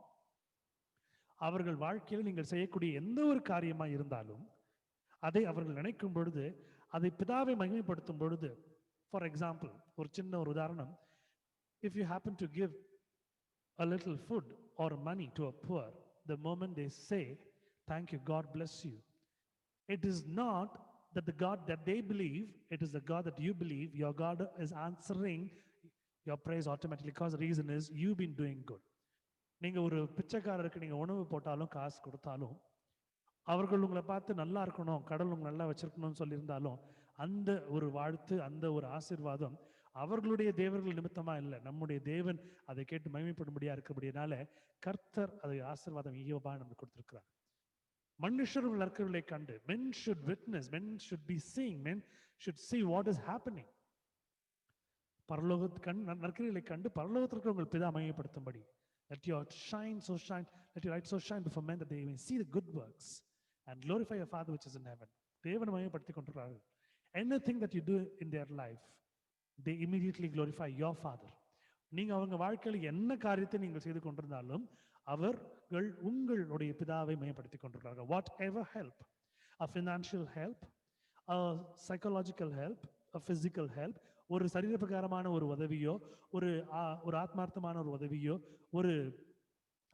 அவர்கள் வாழ்க்கையில் நீங்கள் செய்யக்கூடிய எந்த ஒரு காரியமாக இருந்தாலும் அதை அவர்கள் நினைக்கும் பொழுது, அதை பிதாவை மகிமைப்படுத்தும் பொழுது, ஃபார் எக்ஸாம்பிள் ஒரு சின்ன ஒரு உதாரணம், if you happen to give a little food or money to a poor, the moment they say, thank you, God bless you, it is not that the God that they believe, it is the God that you believe. Your God is answering your praise automatically because the reason is you've been doing good. நீங்க ஒரு பிச்சைக்காரருக்கு நீங்க உணவு போட்டாலும் காசு கொடுத்தாலும் அவர்கள் உங்களை பார்த்து நல்லா இருக்கணும், கடவுள் உங்களை நல்லா வச்சிருக்கணும்னு சொல்லியிருந்தாலும் அந்த ஒரு வாழ்த்து, அந்த ஒரு ஆசீர்வாதம் அவர்களுடைய தேவர்கள் நிமித்தமா இல்லை, நம்முடைய தேவன் அதை கேட்டு மகிமைப்படும்படியா இருக்கபடினால கர்த்தர் அதை ஆசீர்வாதம் ஈயோபா நமக்கு கொடுத்திருக்கிறார். மனுஷர் உங்கள் நற்கிரிகளை கண்டு, men should witness, men should be seeing, men should see what is happening. பரலோகத்து நற்கிரிகளை கண்டு பரலோகத்திற்கு உங்கள் பிதா மகிமைப்படுத்தும்படி. Let your light so shine before men that they may see the good works and glorify your Father which is in heaven. தேவனை மகிமைப்படுத்திக் கொண்டிருக்கிறார்கள். Anything that you do in their life, they immediately glorify your Father. நீங்க அவங்க வாழ்க்கையில் என்ன காரியத்தை நீங்கள் செய்து கொண்டிருந்தாலும் அவர்கள் உங்களுடைய பிதாவை மகிமைப்படுத்திக் கொண்டிருக்கிறார்கள். Whatever help, a financial help, a psychological help, a physical help, ஒரு சரீரப்பிரகாரமான ஒரு உதவியோ, ஒரு ஆத்மார்த்தமான ஒரு உதவியோ, ஒரு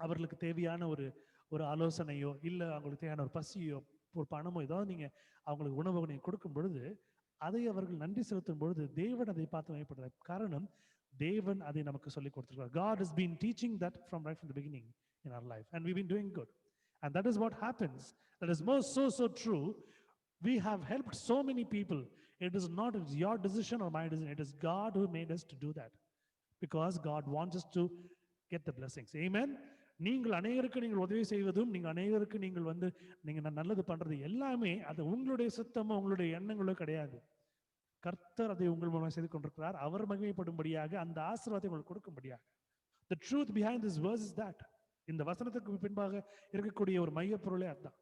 அவர்களுக்கு தேவையான ஒரு ஆலோசனையோ, இல்லை அவங்களுக்கு தேவையான ஒரு பசியோ, ஒரு பணமோ, ஏதாவது நீங்க அவங்களுக்கு உணவு நீங்க கொடுக்கும் பொழுது அதை அவர்கள் நன்றி செலுத்தும் பொழுது தேவன் அதை பார்த்து மகிமைப்படுறார். காரணம் தேவன் அதை நமக்கு சொல்லிக் கொடுத்திருக்கிறார். God has been teaching that from right from the beginning in our life and we've been doing good, and that is what happens. That is so true. We have helped so many people. It is not your decision or my decision, it is God who made us to do that because God wants us to get the blessings. Amen. நீங்கள் அநேகருக்கு நீங்கள் உதவி செய்வதும், நீங்கள் அநேகருக்கு நீங்கள் நீங்க நல்லது பண்றது எல்லாமே அது உங்களுடைய சுத்தமோ உங்களுடைய எண்ணங்களோ கிடையாது. கர்த்தர் அதை உங்கள் மூலமாக செய்து கொண்டிருக்கிறார். அவர் மகிமைப்படும்படியாக அந்த ஆசீர்வாதத்தை உங்களுக்கு கொடுக்கும்படியாக. The truth behind this verse is that, இந்த வசனத்துக்கு பின்பாக இருக்கக்கூடிய ஒரு மையப்பொருளே அதுதான்.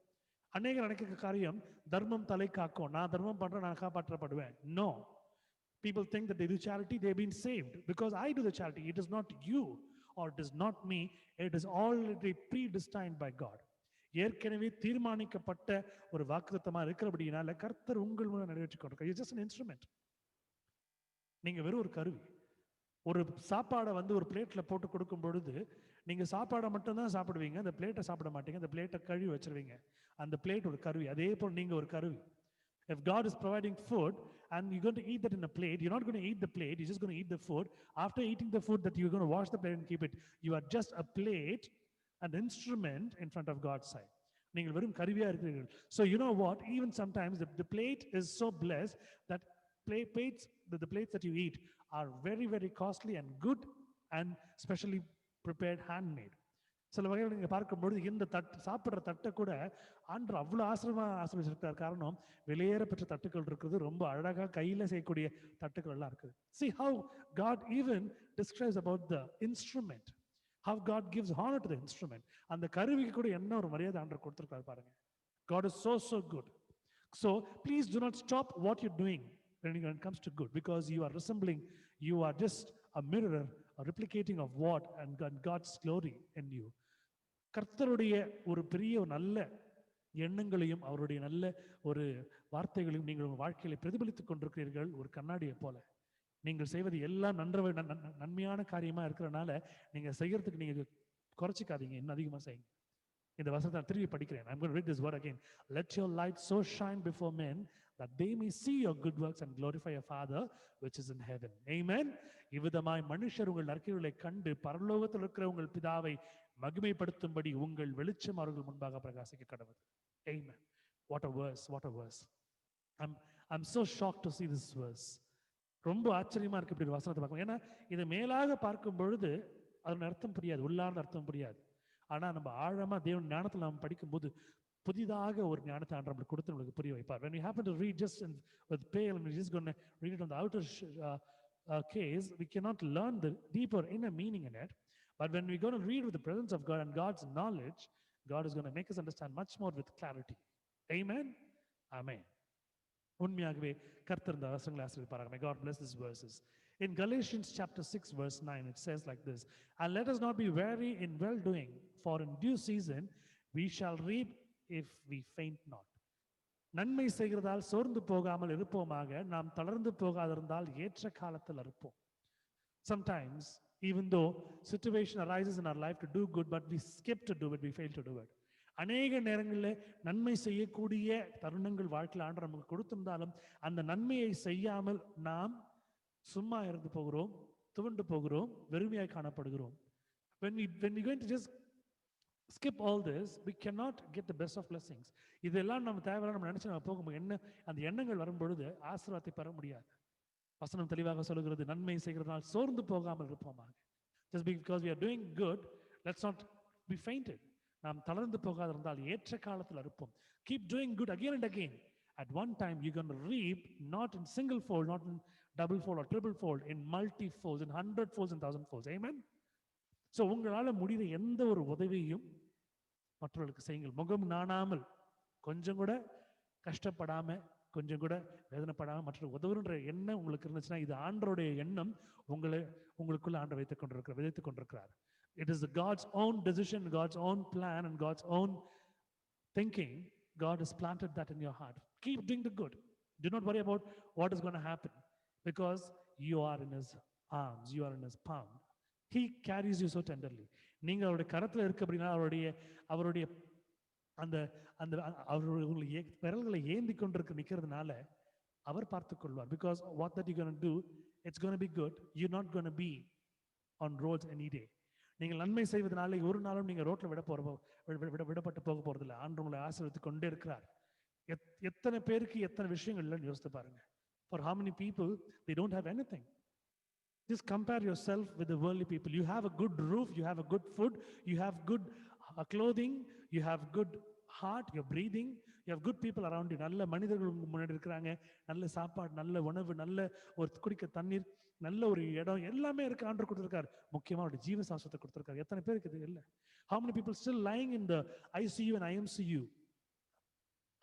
அநேகர் நினைக்கிற காரியம் தர்மம் தலை காக்கும், நான் தர்மம் பண்றேன் நான் காப்பாற்றப்படுவேன். No, people think that they do charity, they've been saved because I do the charity. It is not you or it is not me, it is already predestined by God. ஏற்கனவே தீர்மானிக்கப்பட்ட ஒரு வாக்குத்தத்தமா இருக்கிறபடினால கர்த்தர் உங்கள் மூலம் நிறைவேற்றிக் கொண்டிருக்கிறார். You're just an instrument. நீங்க வெறும் ஒரு கருவி. ஒரு சாப்பாடை ஒரு பிளேட்ல போட்டு கொடுக்கும் பொழுது நீங்க சாப்பாடை மட்டும்தான் சாப்பிடுவீங்க, அந்த பிளேட்டை சாப்பிட மாட்டீங்க, அந்த பிளேட்டை கழுவி வச்சிருவீங்க. அந்த பிளேட் ஒரு கருவி. அதே போல் நீங்க ஒரு கருவி. If God is providing food and you're going to eat that in a plate, you're not going to eat the plate, you're just going to eat the food. After eating the food, that you're going to wash the plate and keep it. You are just a plate, an instrument in front of God's side. நீங்கள் வெறும் கருவியா இருக்கிறீர்கள். So you know what? Even sometimes the plate is so blessed that the plates that you eat are very very costly and good and specially prepared, handmade. சில வகையில் நீங்க பார்க்கும்பொழுது இந்த சாப்பிட்ற தட்டை கூட ஆண்டவர் அவ்வளவு ஆசிர்வதிச்சிருக்கார். காரணம் வெளியேற பெற்ற தட்டுக்கள் இருக்குது, ரொம்ப அழகா கையில செய்யக்கூடிய தட்டுக்கள் எல்லாம் இருக்குது. See how God even describes about the instrument, how God gives honor to the instrument. அந்த கருவிக்கு கூட என்ன ஒரு மரியாதை ஆண்டவர் கொடுத்திருக்காரு பாருங்க. God is so good. So please do not stop what you're doing when it comes to good, because you are resembling, you are just a mirror, a replicating of what and God's glory in you. கர்த்தருடைய ஒரு பெரிய நல்ல எண்ணங்களையும் அவருடைய நல்ல ஒரு வார்த்தைகளையும் நீங்கள் உங்கள் வாழ்க்கையில பிரதிபலித்துக் கொண்டிருக்கிறீர்கள். ஒரு கண்ணாடியை போல நீங்கள் செய்வது எல்லாம் நன்மையான காரியமா இருக்கிறனால நீங்க செய்யறதுக்கு நீங்க குறைச்சிக்காதீங்க, இன்னும் அதிகமா செய்யுங்க. இந்த வசனத்தை நான் திருப்பி படிக்கிறேன். I'm going to read this word again. Let your light so shine before men that they may see your good works and glorify your Father which is in heaven. Amen. இவ்விதமாய் மனுஷர் உங்கள் நற்கிரிகளை கண்டு பரலோகத்தில் இருக்கிற உங்கள் பிதாவை மகிமைப்படுத்தும்படி உங்கள் வெளிச்சம் அவர்கள் முன்பாக பிரகாசிக்க கடவுது. Amen. What a verse, what a verse. I'm so shocked to see this verse. ரொம்ப ஆச்சரியமா இருக்கு இப்படி ஒரு வசனத்தை பார்க்கணும். ஏன்னா இதை மேலாக பார்க்கும் பொழுது அதன் அர்த்தம் புரியாது, உள்ளார்ந்த அர்த்தம் புரியாது. ஆனா நம்ம ஆழமா தேவன் ஞானத்துல நாம் படிக்கும்போது புதிதாக ஒரு ஞானத்தை ஆண்டவர் நம்மளுக்கு கொடுத்து நம்மளுக்கு புரிய வைப்பார். When we happen to read just with pale and we're just going to read it on the outer case, we cannot learn the deeper inner meaning in it. But when we're going to read with the presence of God and God's knowledge, God is going to make us understand much more with clarity. Amen. Amen. உண்மையாகவே கர்த்தர் இந்த வசனங்களை ஆசீர்வதிப்பாராக. May God bless these verses. In Galatians chapter 6 verse 9 it says like this, and let us not be weary in well doing, for in due season we shall reap if we faint not. நன்மை செய்கிறதால் சோர்ந்து போகாமல் இருப்போமாக, நாம் தளர்ந்து போகாதிருந்தால் ஏற்ற காலத்தில் இருப்போம். Sometimes even though situation arises in our life to do good, but we skip to do it, we fail to do it. அநேக நேரங்களில் நன்மை செய்யக்கூடிய தருணங்கள் வாழ்க்கையில் ஆண்டவர் நமக்கு கொடுத்திருந்தாலும் அந்த நன்மையை செய்யாமல் நாம் சும்மா இருந்து போகிறோம், துவண்டு போகிறோம், வெறுமையாய் காணப்படுகிறோம். When we going to just skip all this, we cannot get the best of blessings. இதெல்லாம் நம்ம தேவையான நம்ம நினைச்சு நம்ம போகும்போது என்ன அந்த எண்ணங்கள் வரும்பொழுது ஆசீர்வாதத்தை பெற முடியாது. வசனம் தெளிவாக சொல்லுகிறது, நன்மை செய்கிறதால் சோர்ந்து போகாமல் இருப்போமாக. Just because we are doing good, let's not be fainted. நாம் தளர்ந்து போகாதிருந்தால் ஏற்ற காலத்தில் இருப்போம். Keep doing good again and again. At one time you're going to reap not in single fold, not in double fold or triple fold, in multi folds, in 100 folds and 1,000 folds. Amen. So உங்களால முடிகிற எந்த ஒரு உதவியையும் மற்றவர்களுக்கு செய்யுங்கள். முகம் நாணாமல், கொஞ்சம் கூட கஷ்டப்படாம, கொஞ்சம் கூட வேதனைப்படாம மற்றவர்கள் உதவுன்ற எண்ணம் உங்களுக்கு இருந்துச்சுன்னா இது ஆண்டவருடைய எண்ணம் உங்களுக்குள்ள ஆண்டவர் விதைத்துக் கொண்டிருக்கிறார். It is God's own decision, God's own plan and God's own thinking. God has planted that in your heart. Keep doing the good. Do not worry about what is going to happen, because you are in his arms, you are in his palm. He carries you so tenderly. நீங்க அவருடைய கரத்துல இருக்க அப்படின்னா அவருடைய அந்த அந்த அவருடைய விரல்களை ஏந்தி கொண்டிருக்க நிக்கிறதுனால அவர் பார்த்துக் கொள்வார். Because what that you're going to do, it's going to be good. You're not going to be on roads any day. நீங்கள் நன்மை செய்வதனால ஒரு நாளும் நீங்க ரோட்ல விடப்பட்டு போக போறதில்லை. ஆண்டவர் உங்களை ஆசீர்வதித்துக் கொண்டே இருக்கிறார். எத்தனை பேருக்கு எத்தனை விஷயங்கள் இல்லைன்னு யோசித்து பாருங்க. For how many people they don't have anything. Just compare yourself with the worldly people. You have a good roof, you have a good food, you have good clothing, you have good heart, you're breathing, you have good people around you. நல்ல மனிதர்கள் உங்க முன்னாடி இருக்கிறாங்க, நல்ல சாப்பாடு, நல்ல உணவு, நல்ல ஒரு குடிக்க தண்ணீர், நல்ல ஒரு இடம், எல்லாமே இருக்கு. ஆண்டவர் கொடுத்திருக்கார். முக்கியமா அவருடைய ஜீவ சாஸ்திரத்தை கொடுத்திருக்கார். எத்தனை பேருக்கு இது இல்லை? How many people still lying in the ICU and IMCU,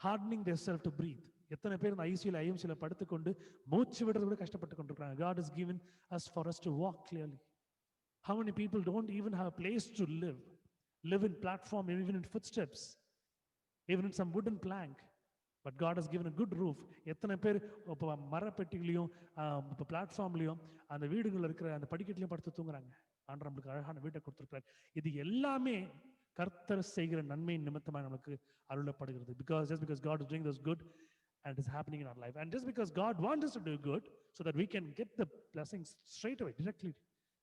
hardening themselves to breathe? எத்தனை பேர் இந்த ஐசியூல ஐஎம்சியில படுத்துக்கொண்டு மூச்சு விடுறது கூட கஷ்டப்பட்டு கொண்டிருக்காங்க. God has given us for us to walk clearly. How many people don't even have a place to live in platform, even in footsteps, even in some wooden plank, but God has given a good roof. எத்தனை பேர் இப்போ மரப்பெட்டிகளையும் இப்போ பிளாட்ஃபார்ம்லையும் அந்த வீடுகளில் இருக்கிற அந்த படிக்கட்டிலையும் படுத்து தூங்குறாங்க. ஆண்டவர் நம்மளுக்கு அழகான வீட்டை கொடுத்திருக்கிறார். இது எல்லாமே கர்த்தர் செய்கிற நன்மையின் நிமித்தமாக நமக்கு அருளப்படுகிறது. Just because God is doing this good and it is happening in our life, and just because God wants us to do good so that we can get the blessings straight away directly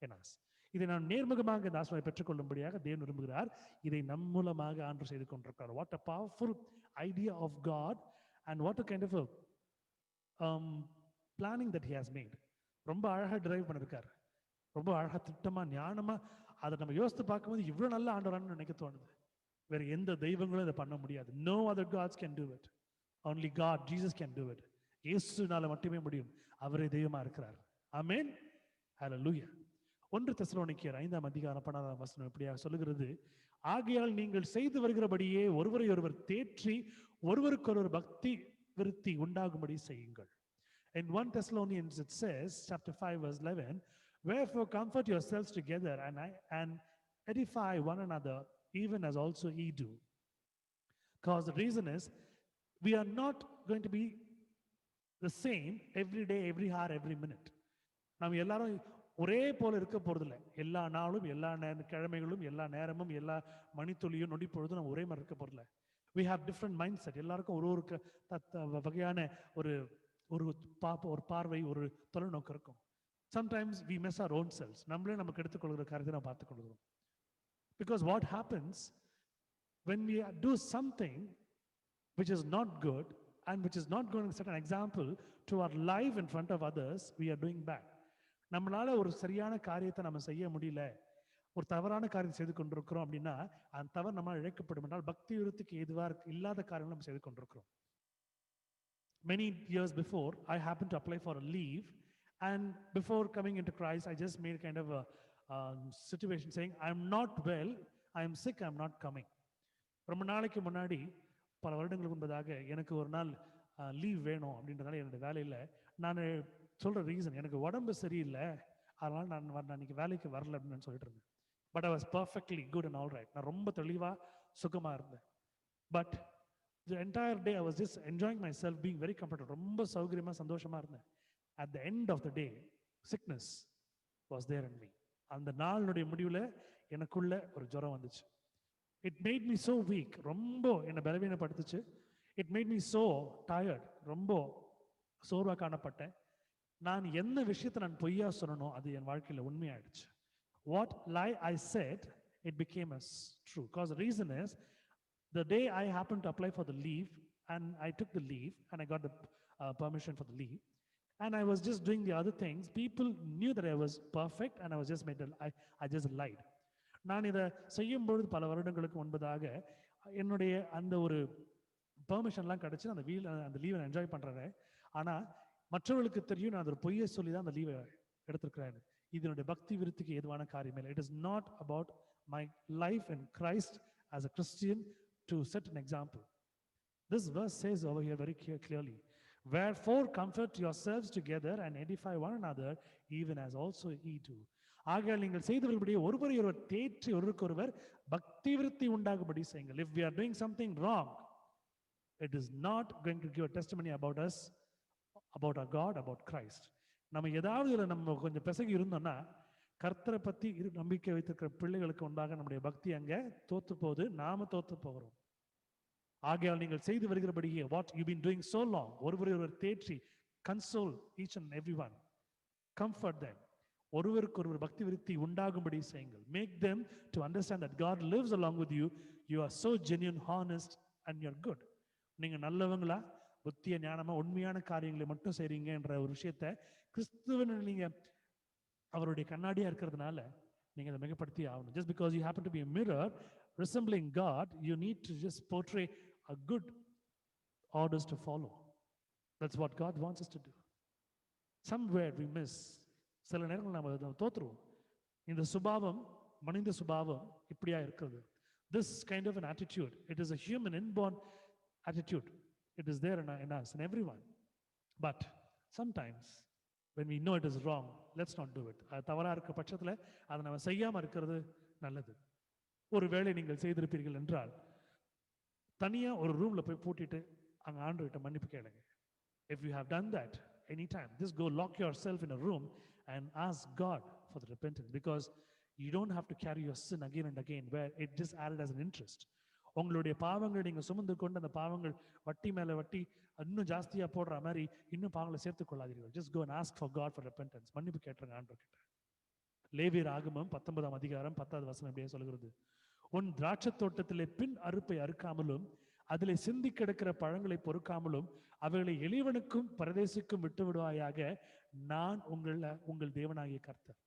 in us. இதை நாம் நேர்முகமாக இந்த ஆசீர்வாதத்தை பெற்றுக்கொள்ளும்படியாக தேவன் விரும்புகிறார். இதை நம் மூலமாக ஆண்டவர் செய்து கொண்டிருக்கிறார். What a powerful idea of God and what a kind of a planning that he has made. ரொம்ப அழகா டிரைவ் பண்ணிருக்காரு. ரொம்ப அழகா திட்டமா ஞானமா அதை நம்ம யோசித்து பார்க்கும்போது இவ்வளவு நல்ல ஆண்டவரான்னு நினைக்க தோணுது. வேற எந்த தெய்வங்களும் இதை பண்ண முடியாது. No other gods can do it. Only God, Jesus can do it. இயேசுனால மட்டுமே முடியும். அவரே தெய்வமா இருக்கிறார். ஆமென். ஹல்லேலூயா. 1 தெசலோனிக்கேயர் 5ஆம் அதிகாரம் 12ஆம் வசனம் இப்படியாக சொல்லுகிறது, ஆகையால் நீங்கள் செய்து வருகிறபடியே ஒருவரை ஒருவர் தேற்றி ஒருவருக்கொருவர் பக்தி விருத்தி உண்டாகும்படி செய்யுங்கள். In 1 Thessalonians it says, chapter 5 verse 11, wherefore comfort yourselves together and edify one another, even as also ye do. Because the reason is, we are not going to be the same every day, every hour, every minute. நாம் எல்லாரும் ஒரே போல இருக்க போறதில்லை. எல்லா நாளும், எல்லா கிழமைகளும், எல்லா நேரமும், எல்லா மணித்துளியும், நொடி பொழுதும் நம்ம ஒரே மாதிரி இருக்க போறதில்லை. We have different mindset. எல்லாருக்கும் ஒரு வகையான ஒரு பார்வை, ஒரு தொலைநோக்கு இருக்கும். Sometimes we miss our own selves. நம்மளே நமக்கு எடுத்துக்கொள்கிற காரியத்தை நம்ம பார்த்துக் கொள்கிறோம். Because what happens when we do something which is not good and which is not going to set an example to our life in front of others, we are doing bad. நம்மளால ஒரு சரியான காரியத்தை நம்ம செய்ய முடியல, ஒரு தவறான காரியம் செய்து கொண்டிருக்கிறோம் அப்படின்னா அந்த தவறு நம்மால் இழைக்கப்படும் என்றால் பக்தி விருத்திக்கு எதுவாக இல்லாத காரியங்கள் நம்ம செய்து கொண்டிருக்கிறோம். Many years before, I happened to apply for a leave, and before coming into Christ, I just made kind of a situation saying, I'm not well, I'm sick, I'm not coming. ரொம்ப நாளைக்கு முன்னாடி பல வருடங்களுக்கு முன்பதாக எனக்கு ஒரு நாள் leave வேணும் அப்படின்றதுனால என்னோட வேலையில் நான் சொல்கிற ரீசன் எனக்கு உடம்பு சரியில்லை, அதனால் நான் அன்றைக்கி வேலைக்கு வரல அப்படின்னு சொல்லிட்டு இருந்தேன். But I was perfectly good and all right. நான் ரொம்ப தெளிவாக சுகமாக இருந்தேன். But the entire day I was just enjoying myself, being very comfortable. ரொம்ப சௌகரியமா சந்தோஷமா இருந்தேன். At the end of the day, sickness was there in me. அந்த நாளுடைய முடிவில் எனக்குள்ள ஒரு ஜுரம் வந்துச்சு. It made me so weak. ரொம்ப என்னை பலவீனப்படுத்துச்சு. It made me so tired. ரொம்ப சோர்வாக காணப்பட்டேன். நான் என்ன விஷயத்தை நான் பொய்யா சொன்னனோ அது என் வாழ்க்கையில் உண்மையாயிடுச்சு. What lie I said, it became as true. Because the reason is, the day I happened to apply for the leave, and I took the leave, and I got the permission for the leave, and I was just doing the other things. People knew that I was perfect, and I was just I just lied. நான் இதை செய்யும்பொழுது பல வருடங்களுக்கு முன்பதாக என்னுடைய அந்த ஒரு பெர்மிஷன்லாம் கிடச்சி அந்த லீவை என்ஜாய் பண்ணுறேன். ஆனால் மற்றவர்களுக்கு தெரியும் நான் ஒரு பொய்யை சொல்லி தான் அந்த லீவை எடுத்திருக்கிறேன். இதனுடைய பக்தி விருத்திக்கு ஏதுவான காரியமே இல்லை. It is not about my life in Christ as a Christian to set an example. This verse says over here very clearly, wherefore comfort yourselves together and edify one another, even as also ye do. ஆகையால் நீங்கள் செய்தவர்களுடைய ஒருவரை ஒருவர் தேற்றி ஒருவருக்கொருவர் பக்தி விருத்தி உண்டாகும்படி செய்யுங்கள். If we are doing something wrong, it is not going to give a testimony about us, about our God, about Christ. நம்ம ஏதாவது நம்ம கொஞ்சம் பிசகி இருந்தோம்னா கர்த்தரை பற்றி நம்பிக்கை வைத்திருக்கிற பிள்ளைகளுக்கு உண்டாக நம்முடைய பக்தி அங்கே தோத்து போகுது, நாம தோத்து போகிறோம். ஆகையால் நீங்கள் செய்து வருகிறபடியே, what you been doing so long, ஒருவரை ஒருவர் தேற்றி, console each and every one, comfort them, ஒருவருக்கு ஒருவர் பக்தி விருத்தி உண்டாகும்படி செய்யுங்கள். Make them to understand that God lives along with you, you are so genuine, honest and you are good. நீங்க நல்லவங்களா, புத்திய ஞானமா, உண்மையான காரியங்களை மட்டும் செய்றீங்க என்ற ஒரு விஷயத்தை கிறிஸ்துவன் நீங்க அவருடைய கண்ணாடியா இருக்கிறதுனால நீங்க அதை மிகப்படுத்தி ஆகணும். Just because you happen to be a mirror resembling God, you need to just portray a good orders to follow. That's what God wants us to do. Somewhere we miss. சில நேரங்கள் நம்ம தோத்துருவோம். இந்த சுபாவம், மனித சுபாவம் இப்படியா இருக்கிறது. This kind of an attitude, it is a human inborn attitude. It is there in us, in everyone. But sometimes when we know it is wrong, let's not do it. அது தவறா இருக்க பட்சத்தில் அதை நம்ம செய்யாமல் இருக்கிறது நல்லது. ஒருவேளை நீங்கள் செய்திருப்பீர்கள் என்றால் தனியாக ஒரு ரூம்ல போய் பூட்டிட்டு அங்கே ஆண்டவர்கிட்ட மன்னிப்பு கேளுங்க. If you have done that anytime, just go lock yourself in a room and ask God for the repentance, because you don't have to carry your sin again and again where it just added as an interest. உங்களுடைய பாவங்களை நீங்க சுமந்து கொண்டு அந்த பாவங்கள் வட்டி மேல வட்டி இன்னும் ஜாஸ்தியா போடுற மாதிரி இன்னும் பாவங்களை சேர்த்துக் கொள்ளாதீர்கள். Just go and ask for God for repentance. மன்னிப்பு கேட்டுருங்க ஆண்டவர்கிட்ட. லேவியர் ஆகமம் 19ஆம் அதிகாரம் 10வது வசனம் இப்படியே சொல்கிறது, உன் திராட்சை தோட்டத்திலே பின் அறுப்பை அறுக்காமலும் அதிலே சிந்தி கிடக்கிற பழங்களை பொறுக்காமலும் அவைகளை எளியவனுக்கும் பரதேசிக்கும் விட்டு விடுவாயாக, நான் உங்கள் தேவனாகிய கர்த்தர்.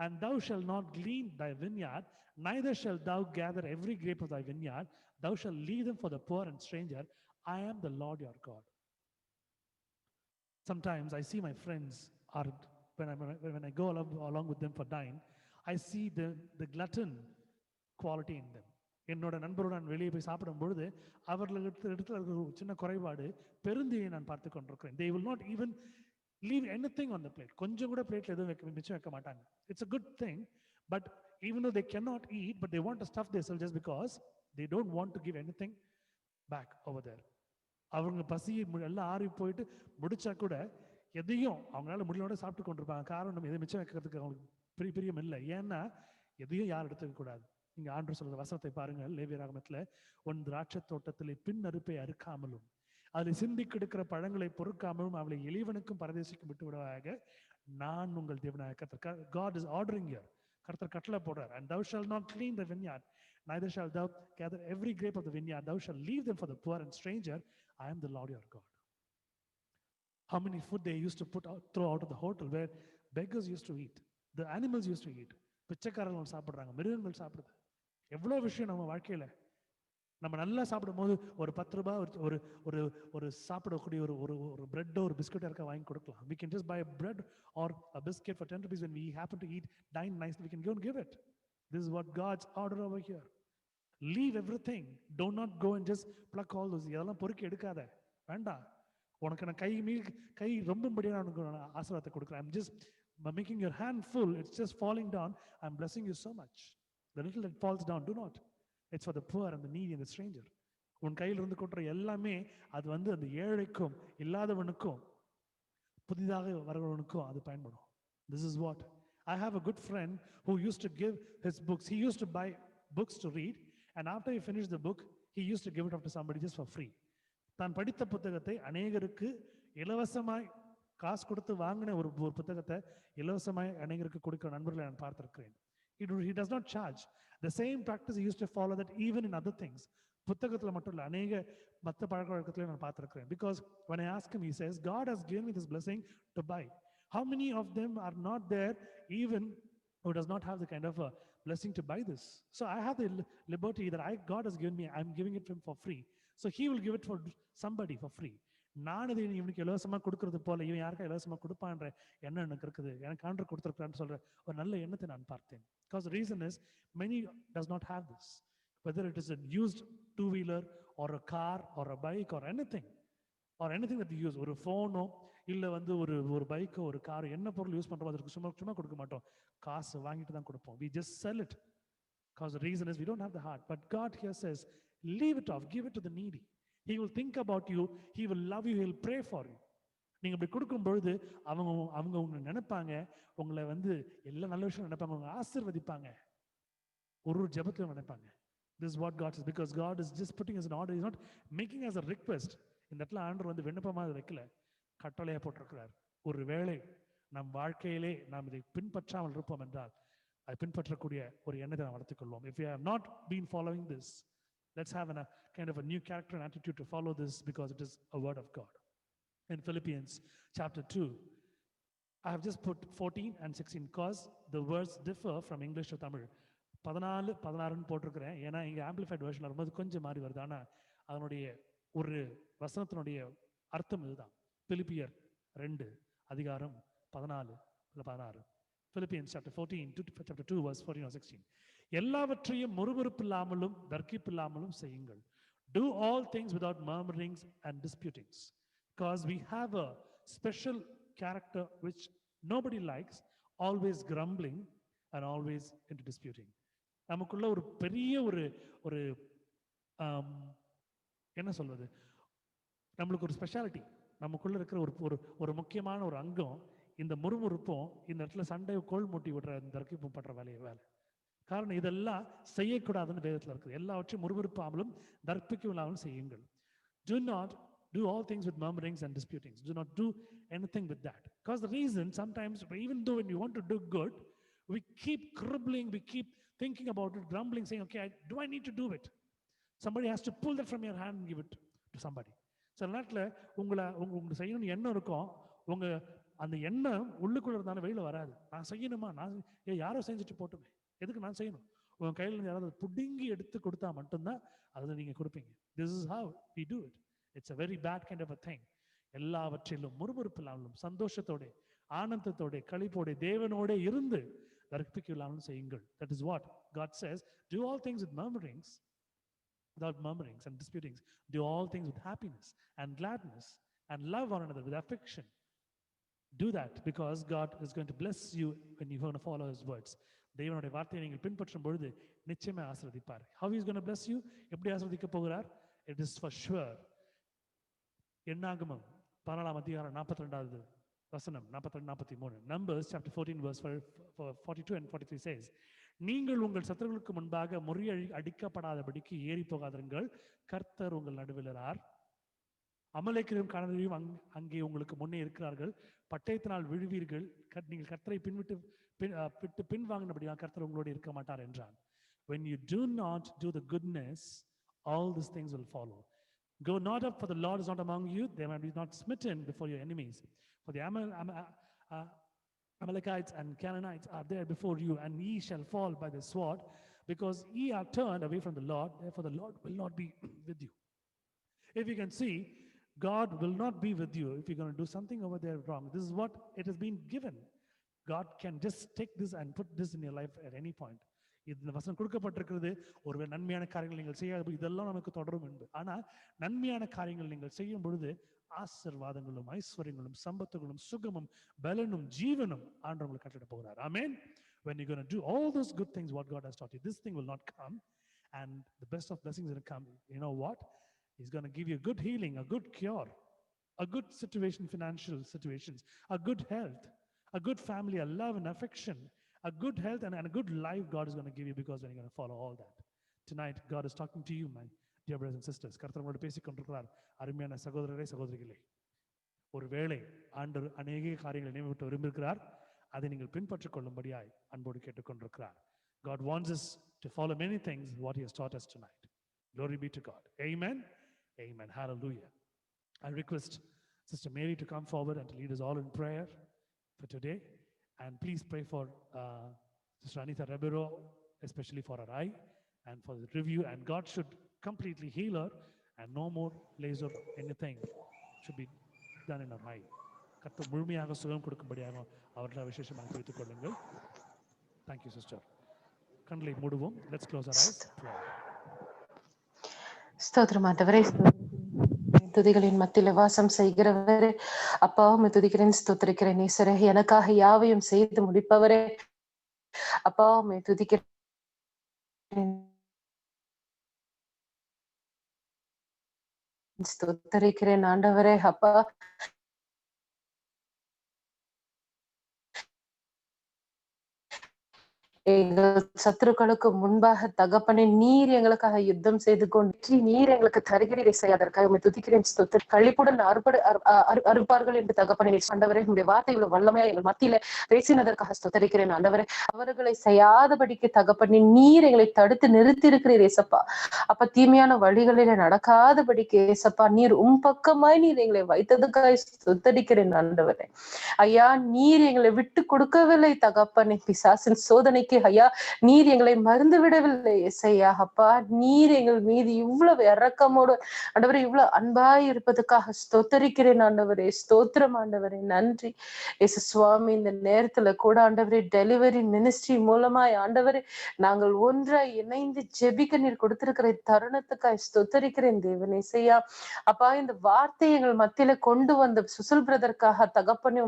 And thou shalt not glean thy vineyard, neither shalt thou gather every grape of thy vineyard. Thou shalt leave them for the poor and stranger. I am the Lord your God. Sometimes I see my friends, or when I go along with them for dine, I see the glutton quality in them. என்னோட நண்பரோடு நான் வெளியே போய் சாப்பிடும் பொழுது அவர்களுக்கு இடத்துல இருக்கிற ஒரு சின்ன குறைபாடு, பெருந்தியை நான் பார்த்து கொண்டிருக்கிறேன். They will not even leave anything on the plate. கொஞ்சம் கூட பிளேட்ல எதுவும் மிச்சம் வைக்க மாட்டாங்க. It's a good thing, but even though they cannot eat, but they want to stuff themselves just because they don't want to give anything back over there. அவங்க பசி எல்லாம் ஆறி போயிட்டு முடிச்சா கூட எதையும் அவங்களால முடியலோட சாப்பிட்டு கொண்டிருப்பாங்க. காரணம் எதை மிச்சம் வைக்கிறதுக்கு அவங்களுக்கு பிரியம் இல்லை. ஏன்னா எதையும் யார் எடுத்துக்க கூடாது. நீங்க ஆண்டவர் சொல்ற வசனத்தை பாருங்க, லேவியர் ஆகமத்துல, உன் திராட்சை தோட்டத்திலே பின் அறுப்பை அறுக்காமலும் அதில் சிந்தி கிடக்கிற பழங்களை பொறுக்காமலும் அவளை எளியவனுக்கும் பரதேசிக்கும் விட்டு விடுவாயாக, நான் உங்கள் தேவனாகிய கர்த்தர். God is ordering here. கர்த்தர் கட்டளை போடுறார். And thou shalt not clean the vineyard, neither shalt thou gather every grape of the vineyard. Thou shalt leave them for the poor and stranger. I am the Lord your God. How many food they used to throw out of the hotel where beggars used to eat, the animals used to eat. பிச்சைக்காரர்கள் சாப்பிடுறாங்க, மிருகங்கள் சாப்பிடுது. எவ்வளோ விஷயம் நம்ம வாழ்க்கையில நம்ம நல்லா சாப்பிடும் போது ஒரு 10 ரூபாய் ஒரு ஒரு ஒரு சாப்பிடக்கூடிய ஒரு ஒரு ஒரு பிரெட்டோ ஒரு பிஸ்கட் இருக்க வாங்கி கொடுக்கலாம். We can just buy a bread or a biscuit for 10 rupees when we happen to eat, dine nicely, we can go and give it. This is what God's order over here. Leave everything. Do not go and just pluck all those. இதெல்லாம் பொறுக்கி எடுக்காத, வேண்டாம். உனக்கு நான் கை ரொம்பபடியா நான் உனக்கு ஆசீர்வாதத்தை கொடுக்குறேன். I'm just making your hand full. It's just falling down. I'm blessing you so much. The little that falls down, do not. It's for the poor and the needy and the stranger. உன் கையில் இருந்து கொட்டுற எல்லாமே அது வந்து அந்த ஏழைக்கும் இல்லாதவனுக்கும் புதிதாக வரவனுக்கும் அது பயன்படும். This is what I have a good friend who used to give his books. He used to buy books to read, and after he finished the book, he used to give it up to somebody just for free. தான் படித்த புத்தகத்தை அநேகருக்கு இலவசமாய் காசு கொடுத்து வாங்கின ஒரு புத்தகத்தை இலவசமாய் அநேகருக்கு கொடுக்கிற நண்பர்களை நான் பார்த்திருக்கிறேன். He does not charge. The same practice he used to follow that even in other things. புத்தகத்துல மட்டும் இல்ல, அநேக மற்ற பழக்க வழக்கத்திலே நான் பார்த்திருக்கிறேன். Because when I ask him, he says, God has given me this blessing to buy. How many of them are not there even who does not have the kind of a blessing to buy this? So I have the liberty that God has given me. I'm giving it to him for free. So he will give it for somebody for free. நான் இதை இவனுக்கு இலவசமா கொடுக்கறது போல இவன் யாருக்கா இலவசமா கொடுப்பான்ற எண்ணம் எனக்கு இருக்குது. எனக்கு ஆண்டவர் கொடுத்திருக்கிறான்னு சொல்ற ஒரு நல்ல எண்ணத்தை நான் பார்த்தேன். Because the reason is many does not have this. Whether it is a used two-wheeler or a car or a bike or anything that you use, ஒரு ஃபோனோ இல்லை வந்து ஒரு பைக்கோ ஒரு கார் என்ன பொருள் யூஸ் பண்ணுறோம் அதற்கு சும்மா கொடுக்க மாட்டோம், காசு வாங்கிட்டு தான் கொடுப்போம். We just sell it. Because the reason is we don't have the heart. But God here says, leave it off, give it to the needy. He will think about you, he will love you, he will pray for you. நீங்க இப்படி கொடுக்கும் பொழுது அவங்க உங்களை நினைப்பாங்க, உங்களை வந்து எல்லா நல்ல விஷயம் நினைப்பாங்க, உங்களை ஆசீர்வதிப்பாங்க, ஒரு ஜெபத்திலும் நினைப்பாங்க. This is what God says, because God is just putting us in order. He's not making us a request. இந்த இடத்துல ஆண்டவர் வந்து விண்ணப்பமா வைக்கல, கட்டளையா போட்டிருக்கிறார். ஒரு வேளை நம் வாழ்க்கையிலே நாம் இதை பின்பற்றாமல் இருப்போம் என்றால் அதை பின்பற்றக்கூடிய ஒரு எண்ணத்தை நாம் வளர்த்துக் கொள்வோம். If we have not been following this, let's have a kind of a new character and attitude to follow this, because it is a word of God. In Philippians chapter 2, I have just put 14 and 16 because the words differ from English to Tamil. 14-16 போட்டிருக்கிறேன், ஏன்னா இங்கே amplified version வரும்போது கொஞ்சம் மாறி வருது. ஆனால் அதனுடைய ஒரு வசனத்தினுடைய அர்த்தம் இதுதான். பிலிப்பியர் 2 அதிகாரம் 14-16. Philippians chapter 14 to chapter 2 verse 14 or 16. எல்லாவற்றையும் முறுமுறுப்பில்லாமலும் தர்க்கிப்பில்லாமலும் செய்யுங்கள். Do all things without murmurings and disputings. Because we have a special character which nobody likes, always grumbling and always into disputing. நமக்குள்ள ஒரு பெரிய ஒரு என்ன சொல்வது, நம்மளுக்கு ஒரு ஸ்பெஷாலிட்டி, நமக்குள்ள இருக்கிற ஒரு முக்கியமான ஒரு அங்கம் இந்த முறுமுறுப்பும் இந்த இடத்துல சண்டை கோல் மூட்டி விடுற இந்த தர்க்கிப்பும் பண்ற வேலை. காரணம் இதெல்லாம் செய்யக்கூடாதுன்னு வேதத்தில் இருக்குது. எல்லாவற்றையும் முறுமுறுப்பாமலும் தர்ப்பிக்கும் இல்லாமலும் செய்யுங்கள். Do not do all things with murmurings and disputings. Do not do anything with that. Because the reason sometimes, even though when you want to do good, we keep cribbling, we keep thinking about it, grumbling, saying, okay, do I need to do it? Somebody has to pull that from your hand and give it to somebody. சில நேரத்தில் உங்களுக்கு செய்யணும்னு எண்ணம் இருக்கும், உங்க அந்த எண்ணம் உள்ளுக்குள்ள இருந்தாலும் வெளியில வராது. நான் செய்யணுமா, நான் யாரோ செஞ்சுட்டு போட்டுமே, எதுக்கு நான் செய்யணும்? உங்க கையில இருந்து யாராவது புடுங்கி எடுத்து கொடுத்தா மட்டும்தான் அதை நீங்க கொடுப்பீங்க. This is how we do it. It's a very bad kind of a thing. எல்லாவற்றிலும் முறுமுறுப்பில்லாமலும் சந்தோஷத்தோட ஆனந்தத்தோட களிப்போட தேவனோட இருந்து தர்ப்பிக்கலாமலும் செய்யுங்கள். That is what God says. Do all things with murmurings, without murmurings and disputings. Do all things with happiness and gladness and love one another with affection. Do that because God is going to bless you when you're going to follow his words. தேவனுடைய வார்த்தையை நீங்கள் பின்பற்றும் பொழுது நிச்சயமா ஆசீர்வதிப்பார். How he is going to bless you? எப்படி ஆசீர்வதிக்க போகிறார்? It is for sure. என்னாகமம் 14 அதிகாரம் 42வது வசனம் 42-43. Numbers chapter 14 verse 42 and 43 says, நீங்கள் உங்கள் சத்துருக்களுக்கு முன்பாக அடிக்கப்படாதபடிக்கு ஏறி போகாதிருங்கள், கர்த்தர் உங்கள் நடுவிலரார். அமலேக்கியரும் கானானியரும் அங்கே உங்களுக்கு முன்னே இருக்கிறார்கள், பட்டயத்தினால் விழுவீர்கள், நீங்கள் கர்த்தரை பின்வாங்கினபடியாக கர்த்தர் உங்களோடு இருக்க மாட்டார் என்றான். When you do not do the goodness, all these things will follow. Go not up, for the Lord is not among you. They might be not smitten before your enemies. For the Amalekites and Canaanites are there before you, and ye shall fall by the sword, because ye are turned away from the Lord. Therefore, the Lord will not be with you. If you can see, God will not be with you if you're going to do something over there wrong. This is what it has been given. God can just take this and put this in your life at any point. இந்த வசனம் கொடுக்கப்பட்டிருக்கிறது ஒரு நன்மையான காரியங்கள் நீங்கள் செய்ய இதெல்லாம் நமக்கு தொடரும் என்பது. ஆனால் நன்மையான காரியங்கள் நீங்கள் செய்யும் பொழுது ஆசீர்வாதங்களும் ஐஸ்வர்யங்களும் சம்பத்துகளும் சுகமும் பலனும் ஜீவனும் ஆண்டவர் உங்களுக்கு கட்டளை போகிறார். ஆமென். When you're going to do all those good things what God has taught you, this thing will not come, and the best of blessings will come. You know what? He's going to give you a good healing, a good cure, a good situation, financial situations, a good health, a good family, a love and affection, a good health and a good life God is going to give you, because when you're going to follow all that. Tonight, God is talking to you, my dear brothers and sisters. கர்த்தர் உங்களோடு பேசிக் கொண்டிருக்கிறார். அருமையான சகோதரரே சகோதரிகளே, ஒருவேளை ஆண்டவர் அநேக காரியங்களை நினைவுட்டு விரும்புகிறார். அதை நீங்கள் பின்பற்றிக் கொள்ளும்படியாய் அன்போடு கேட்டுக்கொண்டிருக்கிறார். God wants us to follow many things what he has taught us tonight. Glory be to God. Amen. Amen. Hallelujah. I request Sister Mary to come forward and to lead us all in prayer for today. And please pray for Sister Anita Rebero, especially for her eye and for the review. And God should completely heal her, and no more laser anything should be done in her eye. கர்த்தர் முழுமையாக சுகம் கொடுக்கும்படியாக அவர்களை விசேஷமாக குறித்துக் கொள்ளுங்கள். Thank you, sister. கண்களை மூடுவோம். Let's close our eyes. ஸ்தோத்திரம் ஆண்டவரே, துதிகளின் மத்தியில வாசம் செய்கிறவரே, அப்பா உம்மை துதிக்கிறேன், ஸ்தோத்திரிக்கிறேன். ஈஸ்வரே, எனக்காக யாவையும் செய்து முடிப்பவரே, அப்பா உம்மை துதிக்கிறேன், ஸ்தோத்திரிக்கிறேன் ஆண்டவரே. அப்பா எங்கள் சத்துருக்களுக்கு முன்பாக தகப்பனே நீர் எங்களுக்காக யுத்தம் செய்து கொண்டு நீர் எங்களுக்கு தருகிறீரை செய்யாதற்காக உம்மை துதிக்கிறேன், ஸ்தோத்திரம். கழிப்புடன் அறுப்பார்கள் என்று தகப்பனே ஆண்டவரே, உங்களுடைய வார்த்தை இவ்வளவு வல்லமையா எங்கள் மத்தியில பேசினதற்காக ஸ்தோத்திரிக்கிறேன் ஆண்டவரே. அவர்களை செய்யாதபடிக்கு தகப்பனே நீர் எங்களை தடுத்து நிறுத்தி இருக்கிறீர் ஏசப்பா. அப்ப தீமையான வழிகளில நடக்காதபடிக்கு ஏசப்பா நீர் பக்கமாய் நீர் எங்களை வைத்ததுக்காக ஸ்தோத்திரிக்கிறேன் ஆண்டவரே. ஐயா, நீர் எங்களை விட்டு கொடுக்கவில்லை தகப்பனே. பிசாசின் சோதனைக்கு ஐயா நீர் எங்களை மறந்து விடவில்லை ஏசையா. அப்பா நீர் எங்கள் மீது இவ்வளவு இரக்கமோடு ஆண்டவரே, இவ்வளவு அன்பாய் இருப்பதுக்காக ஸ்தோத்தரிக்கிறேன் ஆண்டவரே. ஸ்தோத்திரம் ஆண்டவரே, நன்றி ஏசு சுவாமி. இந்த நேரத்துல கூட ஆண்டவரே டெலிவரி மினிஸ்ட்ரி மூலமாய் ஆண்டவரே நாங்கள் ஒன்றாய் இணைந்து ஜெபிக்க நீர் கொடுத்திருக்கிற தருணத்துக்காய் ஸ்தோத்தரிக்கிறேன் தேவன் ஏசையா. அப்பா இந்த வார்த்தையை எங்கள் மத்தியில கொண்டு வந்த சுசில் பிரதற்காக தகப்பனே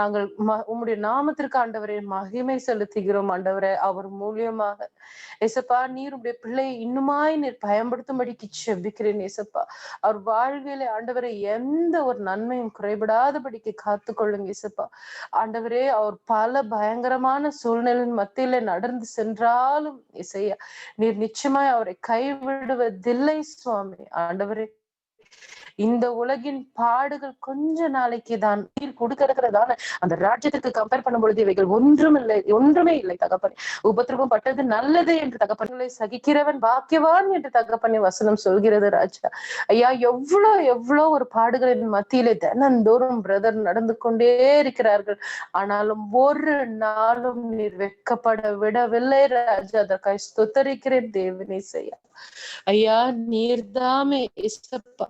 நாங்கள் உம்முடைய நாமத்திற்கு ஆண்டவரே மகிமை செலுத்துகிறோம் ஆண்டவரே. அவர் மூலியமாக ஏசப்பா நீர் உடைய பிள்ளையை இன்னுமாய் நீர் பயன்படுத்தும்படிக்கு செபிக்கிறேன் ஏசப்பா. அவர் வாழ்வியலை ஆண்டவரை எந்த ஒரு நன்மையும் குறைபடாதபடிக்கு காத்துக்கொள்ளுங்க ஏசப்பா. ஆண்டவரே, அவர் பல பயங்கரமான சூழ்நிலையின் மத்தியில நடந்து சென்றாலும் இசையா நீர் நிச்சயமாய் அவரை கைவிடுவதில்லை சுவாமி. ஆண்டவரே, இந்த உலகின் பாடுகள் கொஞ்ச நாளைக்கு தான் நீர் கொடுக்கிறதான அந்த ராஜ்யத்திற்கு கம்பேர் பண்ணும் பொழுது இவைகள் ஒன்றுமே இல்லை தகப்பனே. உபத்திரவம் பட்டது நல்லது என்று தகப்பனை சகிக்கிறவன் பாக்கியவான் என்று தகப்பனை வசனம் சொல்கிறது ராஜா. ஐயா, எவ்வளவு ஒரு பாடுகளின் மத்தியிலே தினந்தோறும் பிரதர் நடந்து கொண்டே இருக்கிறார்கள். ஆனாலும் ஒரு நாளும் நீர் வெட்கப்பட விடவில்லை ராஜா. அதற்காக ஸ்தோத்தரிக்கிறேன் தேவனே செய்யா. ஐயா, நீர்தாமே இசப்பா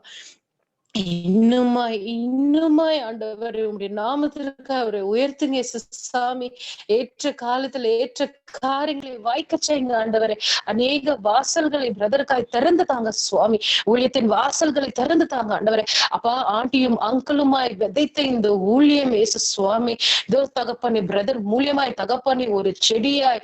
இன்னுமாய் ஆண்டவர் உங்களுடைய நாமத்திற்கு அவரை உயர்த்துங்க சாமி. ஏற்ற காலத்துல ஏற்ற காரியங்களை வாய்க்க செய்யுங்க ஆண்டவரே. அநேக வாசல்களை பிரதருக்காய் திறந்து தாங்க சுவாமி. ஊழியத்தின் வாசல்களை திறந்து தாங்க ஆண்டவரே. அப்பா ஆண்டியும் அங்கிளுமாய் விதைத்த இந்த ஊழியம் ஏசு சுவாமி தகப்பனே பிரதர் மூலியமாய் தகப்பனே ஒரு செடியாய்